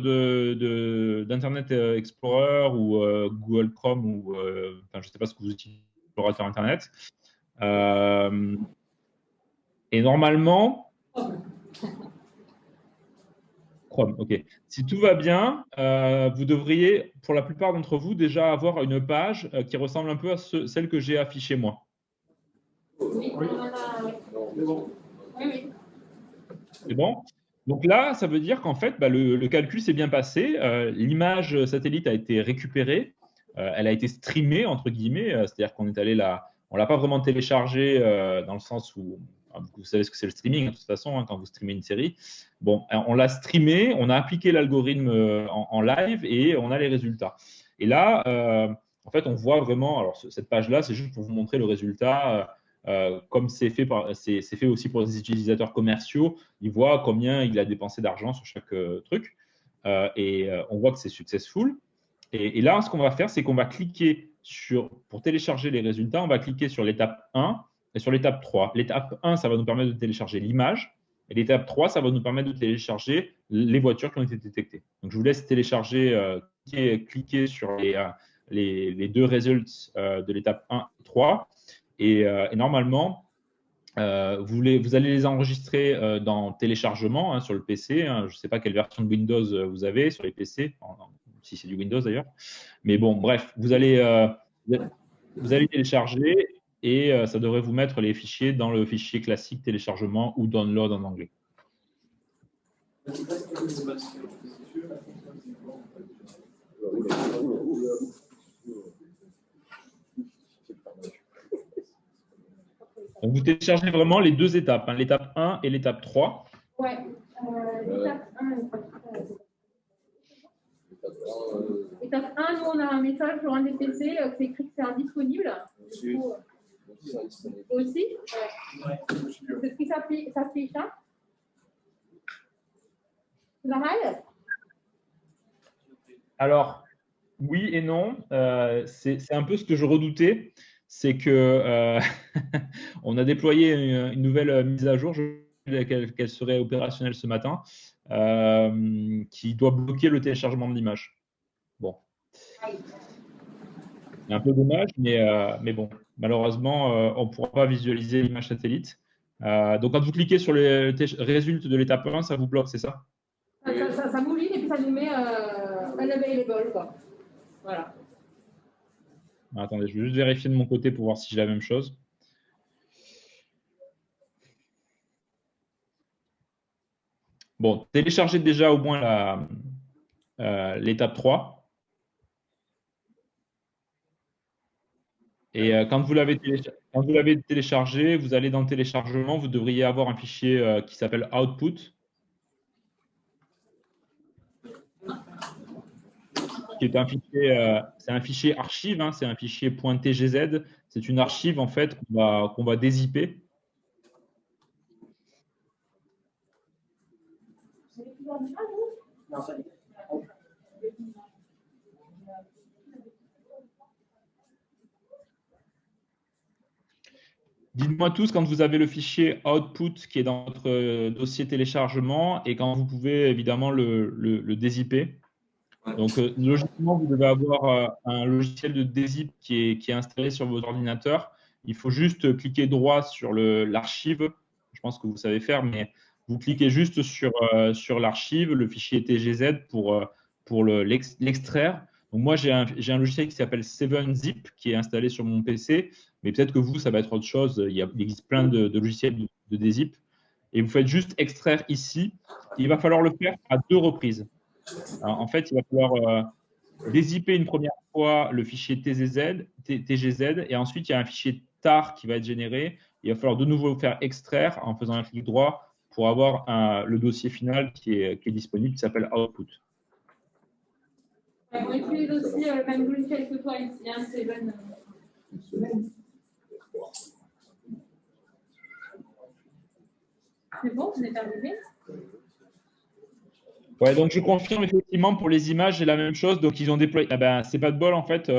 d'Internet Explorer ou Google Chrome ou enfin, je ne sais pas ce que vous utilisez pour explorateur Internet. Et normalement, Chrome, ok. Si tout va bien, vous devriez, pour la plupart d'entre vous, déjà avoir une page qui ressemble un peu à celle que j'ai affichée moi. Oui. C'est bon? Donc là, ça veut dire qu'en fait, le calcul s'est bien passé. L'image satellite a été récupérée. Elle a été streamée, entre guillemets. C'est-à-dire qu'on est allé là, on ne l'a pas vraiment téléchargée dans le sens où vous savez ce que c'est le streaming, de toute façon, hein, quand vous streamez une série. Bon, on l'a streamée, on a appliqué l'algorithme en live et on a les résultats. Et là, en fait, on voit vraiment, alors cette page-là, c'est juste pour vous montrer le résultat. Comme c'est fait aussi pour des utilisateurs commerciaux, ils voient combien il a dépensé d'argent sur chaque truc. Et on voit que c'est successful. Et là, ce qu'on va faire, c'est qu'on va cliquer pour télécharger les résultats, on va cliquer sur l'étape 1 et sur l'étape 3. L'étape 1, ça va nous permettre de télécharger l'image. Et l'étape 3, ça va nous permettre de télécharger les voitures qui ont été détectées. Donc, je vous laisse télécharger, cliquer sur les deux results de l'étape 1 et 3. Et normalement, vous allez les enregistrer dans téléchargement hein, sur le PC. Hein. Je ne sais pas quelle version de Windows vous avez sur les PC, si c'est du Windows d'ailleurs. Mais bon, bref, vous allez télécharger et ça devrait vous mettre les fichiers dans le fichier classique téléchargement ou download en anglais. Donc, vous téléchargez vraiment les deux étapes, hein, l'étape 1 et l'étape 3. Ouais. L'étape 1, Étape 1, nous, on a un message sur un des PC, c'est écrit que c'est indisponible. Aussi ouais. C'est ce qui s'affiche, hein? C'est normal? Alors, oui et non. C'est un peu ce que je redoutais. C'est que on a déployé une nouvelle mise à jour, qu'elle serait opérationnelle ce matin, qui doit bloquer le téléchargement de l'image. Bon. C'est un peu dommage, mais bon, malheureusement, on ne pourra pas visualiser l'image satellite. Donc, quand vous cliquez sur les résultats de l'étape 1, ça vous bloque, c'est ça? Ça mouline et puis ça nous met unavailable, quoi. Voilà. Attendez, je vais juste vérifier de mon côté pour voir si j'ai la même chose. Bon, téléchargez déjà au moins l'étape 3. Et quand vous l'avez téléchargé, vous allez dans le téléchargement, vous devriez avoir un fichier qui s'appelle Output, qui est c'est un fichier archive, hein, c'est un fichier .tgz. C'est une archive en fait qu'on va dézipper. Dites-moi tous quand vous avez le fichier output qui est dans votre dossier téléchargement et quand vous pouvez évidemment le dézipper. Donc, logiquement, vous devez avoir un logiciel de dézip qui est installé sur vos ordinateurs. Il faut juste cliquer droit sur l'archive. Je pense que vous savez faire, mais vous cliquez juste sur l'archive, le fichier TGZ pour l'extraire. Donc, moi, j'ai un logiciel qui s'appelle 7zip qui est installé sur mon PC, mais peut-être que vous, ça va être autre chose. Il existe plein de logiciels de dézip. Et vous faites juste extraire ici. Il va falloir le faire à 2 reprises. Alors, en fait, il va falloir dézipper une première fois le fichier TGZ et ensuite il y a un fichier tar qui va être généré. Il va falloir de nouveau faire extraire en faisant un clic droit pour avoir le dossier final qui est disponible, qui s'appelle Output. On utilise aussi le même logiciel que toi ici, hein, Seven. C'est bon, vous êtes arrivé? Ouais, donc je confirme effectivement pour les images, c'est la même chose. Donc ils ont déployé. Ah ben, c'est pas de bol en fait.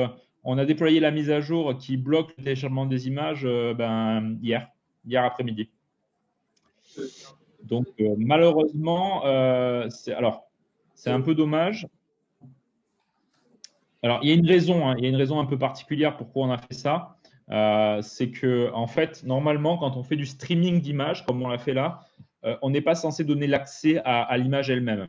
On a déployé la mise à jour qui bloque le téléchargement des images hier après-midi. Donc malheureusement, c'est un peu dommage. Alors il y a une raison, hein, il y a une raison un peu particulière pourquoi on a fait ça. C'est que en fait, normalement, quand on fait du streaming d'images, comme on l'a fait là, on n'est pas censé donner l'accès à l'image elle-même.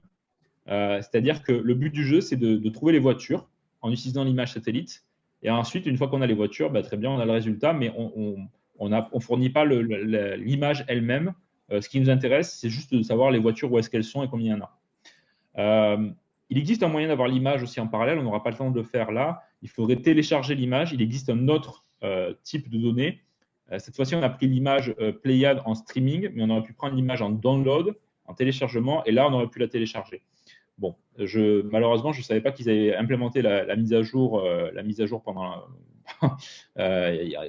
C'est-à-dire que le but du jeu, c'est de trouver les voitures en utilisant l'image satellite. Et ensuite, une fois qu'on a les voitures, très bien, on a le résultat, mais on fournit pas l'image elle-même. Ce qui nous intéresse, c'est juste de savoir les voitures, où est-ce qu'elles sont et combien il y en a. Il existe un moyen d'avoir l'image aussi en parallèle. On n'aura pas le temps de le faire là. Il faudrait télécharger l'image. Il existe un autre type de données. Cette fois-ci, on a pris l'image Pléiade en streaming, mais on aurait pu prendre l'image en download, en téléchargement, et là, on aurait pu la télécharger. Bon, malheureusement, je ne savais pas qu'ils avaient implémenté la mise à jour pendant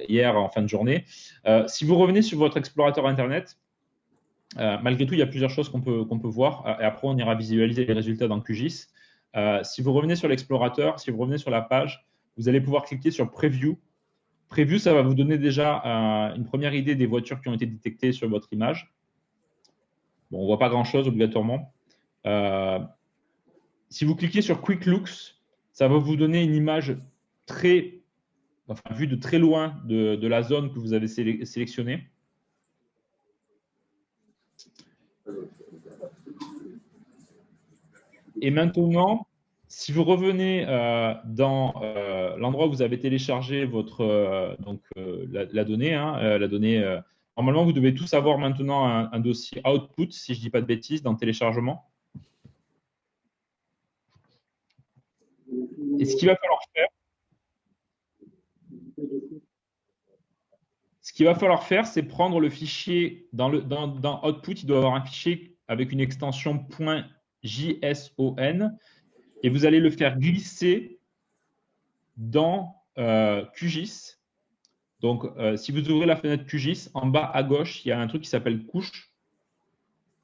hier en fin de journée. Si vous revenez sur votre explorateur Internet, malgré tout, il y a plusieurs choses qu'on peut voir. Et après, on ira visualiser les résultats dans QGIS. Si vous revenez sur l'explorateur, si vous revenez sur la page, vous allez pouvoir cliquer sur Preview. Preview, ça va vous donner déjà une première idée des voitures qui ont été détectées sur votre image. Bon, on ne voit pas grand-chose obligatoirement. Si vous cliquez sur Quick Looks, ça va vous donner une image vue de très loin de la zone que vous avez sélectionnée. Et maintenant, si vous revenez dans l'endroit où vous avez téléchargé la donnée, normalement, vous devez tous avoir maintenant un dossier output, si je ne dis pas de bêtises, dans le téléchargement. Et ce qu'il va falloir faire, c'est prendre le fichier dans Output. Il doit avoir un fichier avec une extension .json et vous allez le faire glisser dans QGIS. Donc, si vous ouvrez la fenêtre QGIS, en bas à gauche, il y a un truc qui s'appelle couche.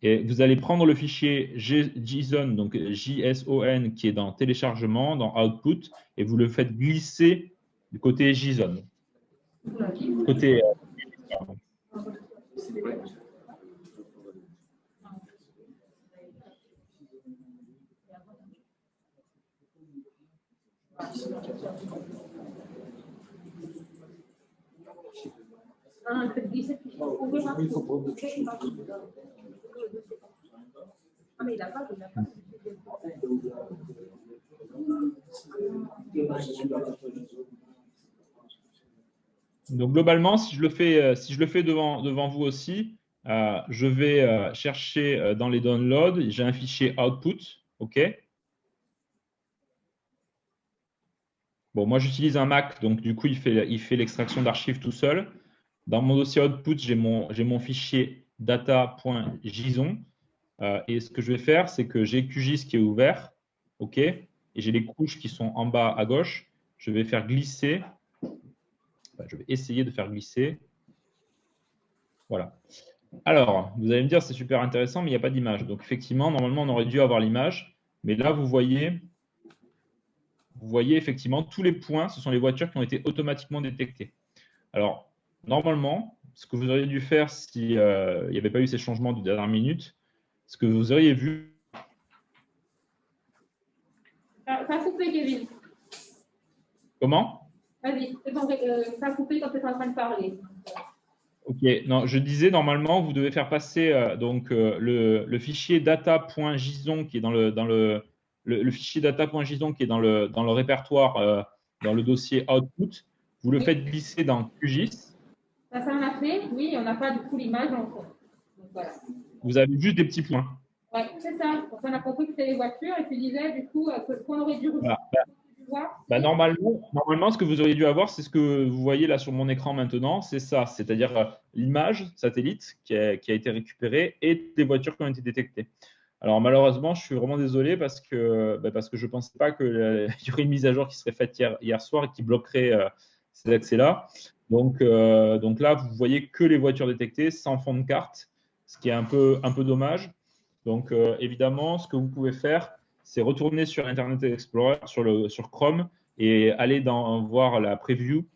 Et vous allez prendre le fichier JSON, donc JSON, qui est dans téléchargement, dans Output, et vous le faites glisser du côté JSON. Côté. Donc globalement, si je le fais devant vous aussi, je vais chercher dans les downloads, j'ai un fichier output, OK. Bon, moi, j'utilise un Mac, donc du coup, il fait l'extraction d'archives tout seul. Dans mon dossier output, j'ai mon fichier data.json. Et ce que je vais faire, c'est que j'ai QGIS qui est ouvert, OK, et j'ai les couches qui sont en bas à gauche. Je vais faire glisser. Je vais essayer de faire glisser. Voilà. Alors, vous allez me dire, c'est super intéressant, mais il n'y a pas d'image. Donc, effectivement, normalement, on aurait dû avoir l'image. Mais là, vous voyez effectivement tous les points, ce sont les voitures qui ont été automatiquement détectées. Alors, normalement, ce que vous auriez dû faire s'il n'y avait pas eu ces changements de dernière minute, ce que vous auriez vu. Ça a coupé, Kevin. Comment? Vas-y, ça a coupé quand tu es en train de parler. Ok, non, je disais normalement, vous devez faire passer le fichier data.json qui est dans le fichier data.json qui est dans le répertoire, dans le dossier output. Vous le faites glisser dans QGIS. Ça en a fait, oui, on n'a pas du coup l'image encore. Donc, voilà. Vous avez juste des petits points. Oui, c'est ça. Donc, on a compris que c'était les voitures et tu disais du coup qu'on aurait dû Voilà. voir. Normalement, ce que vous auriez dû avoir, c'est ce que vous voyez là sur mon écran maintenant, c'est ça, c'est-à-dire l'image satellite qui a été récupérée et des voitures qui ont été détectées. Alors malheureusement, je suis vraiment désolé parce que je ne pensais pas qu'il y aurait une mise à jour qui serait faite hier soir et qui bloquerait ces accès-là. Donc là, vous voyez que les voitures détectées sans fond de carte, ce qui est un peu dommage. Donc évidemment, ce que vous pouvez faire, c'est retourner sur Internet Explorer, sur Chrome, et aller voir la preview.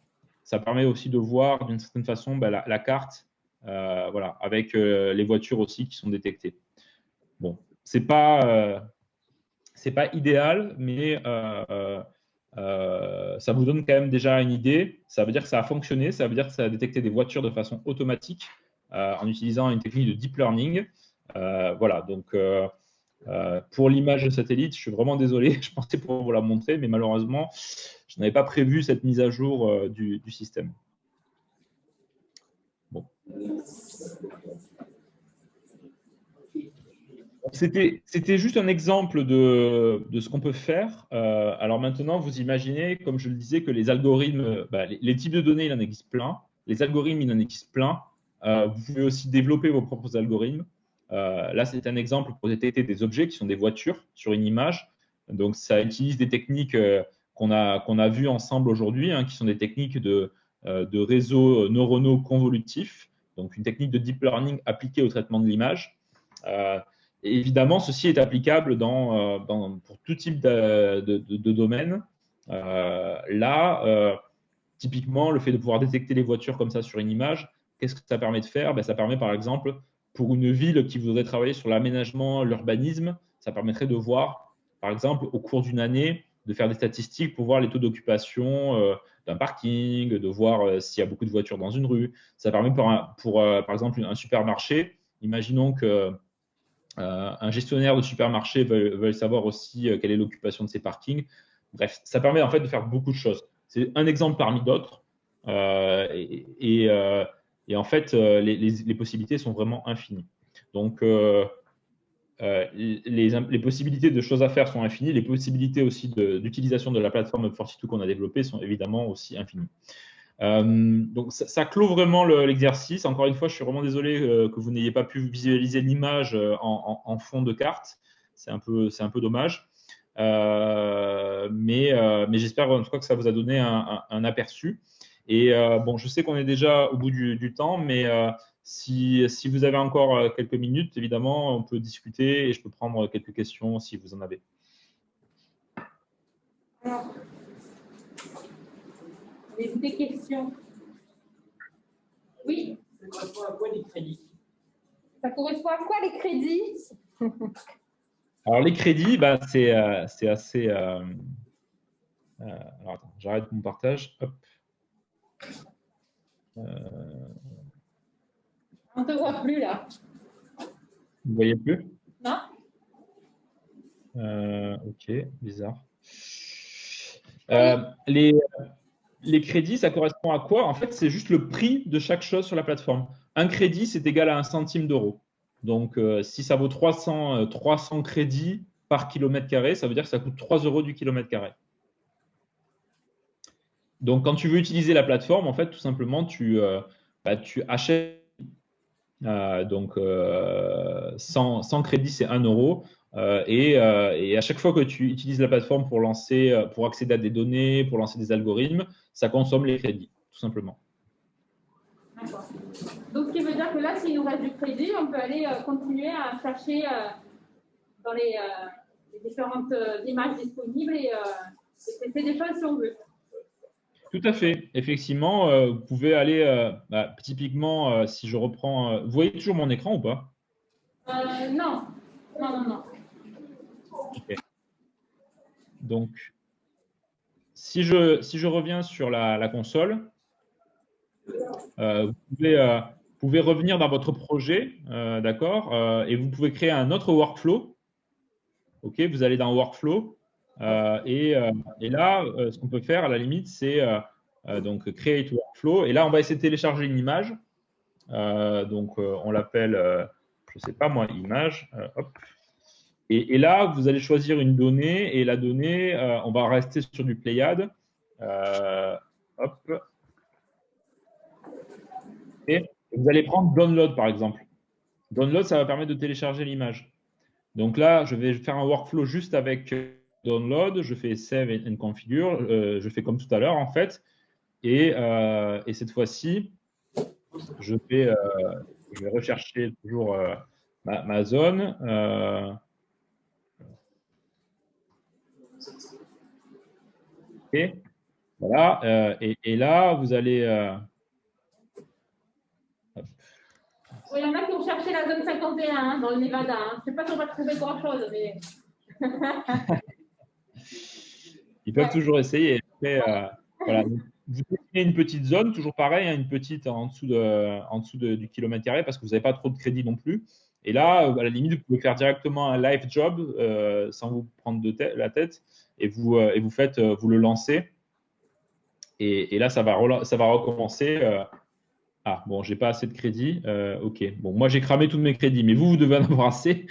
Ça permet aussi de voir d'une certaine façon la carte, voilà, avec les voitures aussi qui sont détectées. Bon, c'est pas idéal, mais ça vous donne quand même déjà une idée. Ça veut dire que ça a fonctionné, ça veut dire que ça a détecté des voitures de façon automatique en utilisant une technique de deep learning. Voilà, donc pour l'image de satellite, je suis vraiment désolé, je pensais pouvoir vous la montrer, mais malheureusement, je n'avais pas prévu cette mise à jour du système. Bon. C'était juste un exemple de ce qu'on peut faire. Alors maintenant, vous imaginez, comme je le disais, que les algorithmes, les types de données, il en existe plein. Les algorithmes, il en existe plein. Vous pouvez aussi développer vos propres algorithmes. Là, c'est un exemple pour détecter des objets qui sont des voitures sur une image. Donc, ça utilise des techniques qu'on a vues ensemble aujourd'hui, hein, qui sont des techniques de réseaux neuronaux convolutifs. Donc, une technique de deep learning appliquée au traitement de l'image. Et évidemment, ceci est applicable pour tout type de domaine. Typiquement, le fait de pouvoir détecter les voitures comme ça sur une image, qu'est-ce que ça permet de faire? Ça permet, par exemple, pour une ville qui voudrait travailler sur l'aménagement, l'urbanisme, ça permettrait de voir, par exemple, au cours d'une année, de faire des statistiques pour voir les taux d'occupation d'un parking, de voir s'il y a beaucoup de voitures dans une rue. Ça permet pour par exemple, un supermarché. Imaginons que un gestionnaire de supermarché veut savoir aussi quelle est l'occupation de ses parkings. Bref, ça permet en fait de faire beaucoup de choses. C'est un exemple parmi d'autres. Et en fait, les possibilités sont vraiment infinies. Donc, les possibilités de choses à faire sont infinies. Les possibilités aussi d'utilisation de la plateforme Up42 qu'on a développée sont évidemment aussi infinies. Donc, ça clôt vraiment l'exercice. Encore une fois, je suis vraiment désolé que vous n'ayez pas pu visualiser l'image en fond de carte. C'est un peu dommage. Mais j'espère en tout cas que ça vous a donné un aperçu. Et bon, je sais qu'on est déjà au bout du temps, mais si vous avez encore quelques minutes, évidemment, on peut discuter et je peux prendre quelques questions si vous en avez. Alors, avez-vous des questions? Oui. Ça correspond à quoi les crédits? Ça correspond à quoi les crédits? Alors, les crédits, c'est assez… alors, attends, j'arrête mon partage. Hop. On ne te voit plus là. Vous ne voyez plus? Non? Ok, bizarre. Les crédits, ça correspond à quoi? En fait, c'est juste le prix de chaque chose sur la plateforme. un crédit, c'est égal à 1 centime d'euro. Donc, si ça vaut 300 crédits par kilomètre carré, ça veut dire que ça coûte 3 euros du kilomètre carré. Donc, quand tu veux utiliser la plateforme, en fait, tout simplement, tu achètes. Donc, 100 crédits, c'est 1 euro. Et à chaque fois que tu utilises la plateforme pour accéder à des données, pour lancer des algorithmes, ça consomme les crédits, tout simplement. D'accord. Donc, ce qui veut dire que là, s'il nous reste du crédit, on peut aller continuer à chercher dans les différentes images disponibles et tester des choses si on veut. Tout à fait. Effectivement, vous pouvez aller, typiquement, si je reprends… vous voyez toujours mon écran ou pas? Non. Non. Okay. Donc, si je reviens sur la console, vous pouvez revenir dans votre projet, d'accord, et vous pouvez créer un autre workflow. Ok, vous allez dans Workflow et là, ce qu'on peut faire à la limite, c'est donc Create Workflow. Et là, on va essayer de télécharger une image. Donc, on l'appelle, je ne sais pas moi, image. Hop. Et là, vous allez choisir une donnée et la donnée, on va rester sur du Pléiade. Hop. Et vous allez prendre Download, par exemple. Download, ça va permettre de télécharger l'image. Donc là, je vais faire un workflow juste avec Download. Je fais Save and Configure. Je fais comme tout à l'heure, en fait. Et cette fois-ci, je vais rechercher toujours ma zone. Et voilà. Et là, vous allez… Il y en a qui ont cherché la zone 51 hein, dans le Nevada. Hein. Je ne sais pas si on va trouver grand-chose, mais… Ils peuvent toujours essayer. Après, voilà. Vous définissez une petite zone, toujours pareil, hein, une petite en dessous du kilomètre carré parce que vous n'avez pas trop de crédit non plus. Et là, à la limite, vous pouvez faire directement un live job sans vous prendre la tête et vous le lancez. Et là, ça va recommencer. Ah, bon, j'ai pas assez de crédit. OK. Bon, moi, j'ai cramé tous mes crédits, mais vous devez en avoir assez.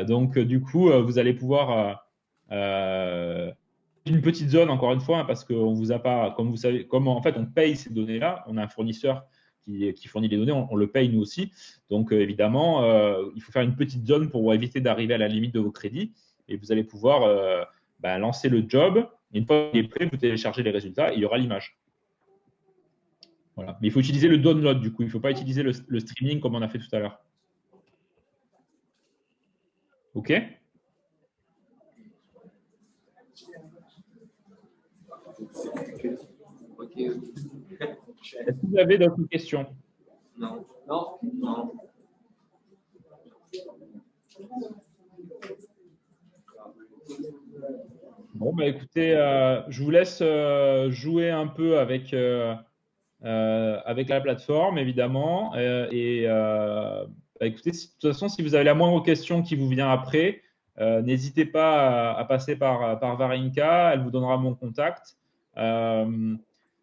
Donc, du coup, vous allez pouvoir une petite zone, encore une fois, hein, parce qu'on vous a pas, comme vous savez, comme en fait, on paye ces données-là. On a un fournisseur qui fournit les données, on le paye nous aussi. Donc, évidemment, il faut faire une petite zone pour éviter d'arriver à la limite de vos crédits. Et vous allez pouvoir lancer le job. Et une fois qu'il est prêt, vous téléchargez les résultats et il y aura l'image. Voilà. Mais il faut utiliser le download, du coup. Il ne faut pas utiliser le streaming comme on a fait tout à l'heure. OK? Est-ce que vous avez d'autres questions? Non. Bon, bah, écoutez, je vous laisse jouer un peu avec la plateforme, évidemment. Écoutez, de toute façon, si vous avez la moindre question qui vous vient après, n'hésitez pas à passer par Varinka. Elle vous donnera mon contact.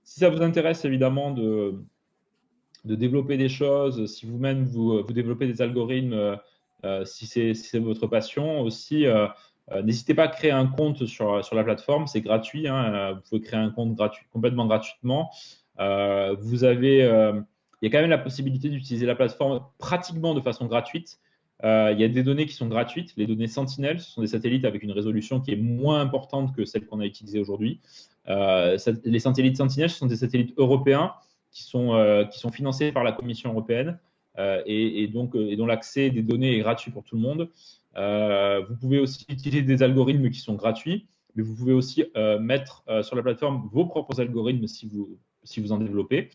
Si ça vous intéresse, évidemment, de développer des choses, si vous-même vous développez des algorithmes, si c'est votre passion aussi, n'hésitez pas à créer un compte sur la plateforme. C'est gratuit. Hein, vous pouvez créer un compte complètement gratuitement. Il y a quand même la possibilité d'utiliser la plateforme pratiquement de façon gratuite. Il y a des données qui sont gratuites. Les données Sentinel, ce sont des satellites avec une résolution qui est moins importante que celle qu'on a utilisée aujourd'hui. Les satellites Sentinel, ce sont des satellites européens qui sont financés par la Commission européenne et dont l'accès des données est gratuit pour tout le monde. Vous pouvez aussi utiliser des algorithmes qui sont gratuits, mais vous pouvez aussi mettre sur la plateforme vos propres algorithmes si vous en développez.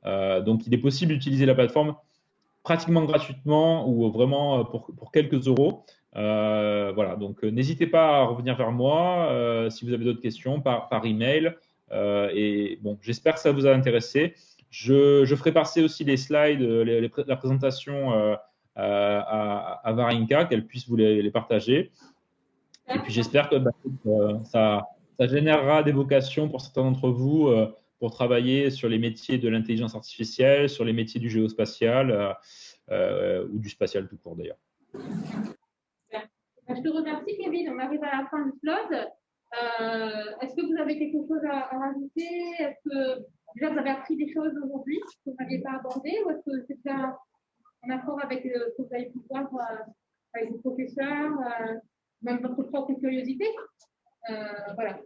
Donc, il est possible d'utiliser la plateforme pratiquement gratuitement ou vraiment pour quelques euros. Voilà, donc n'hésitez pas à revenir vers moi si vous avez d'autres questions par email. Et bon, j'espère que ça vous a intéressé. Je ferai passer aussi les slides, la présentation à Varinka, qu'elle puisse vous les partager. Et puis j'espère que ça générera des vocations pour certains d'entre vous pour travailler sur les métiers de l'intelligence artificielle, sur les métiers du géospatial ou du spatial tout court d'ailleurs. Je te remercie, Kevin. On arrive à la fin du slot. Est-ce que vous avez quelque chose à rajouter? Est-ce que déjà vous avez appris des choses aujourd'hui que vous n'aviez pas abordées, ou est-ce que c'est déjà en accord avec ce que vous avez pu voir avec vos professeurs, même votre propre curiosité? Voilà.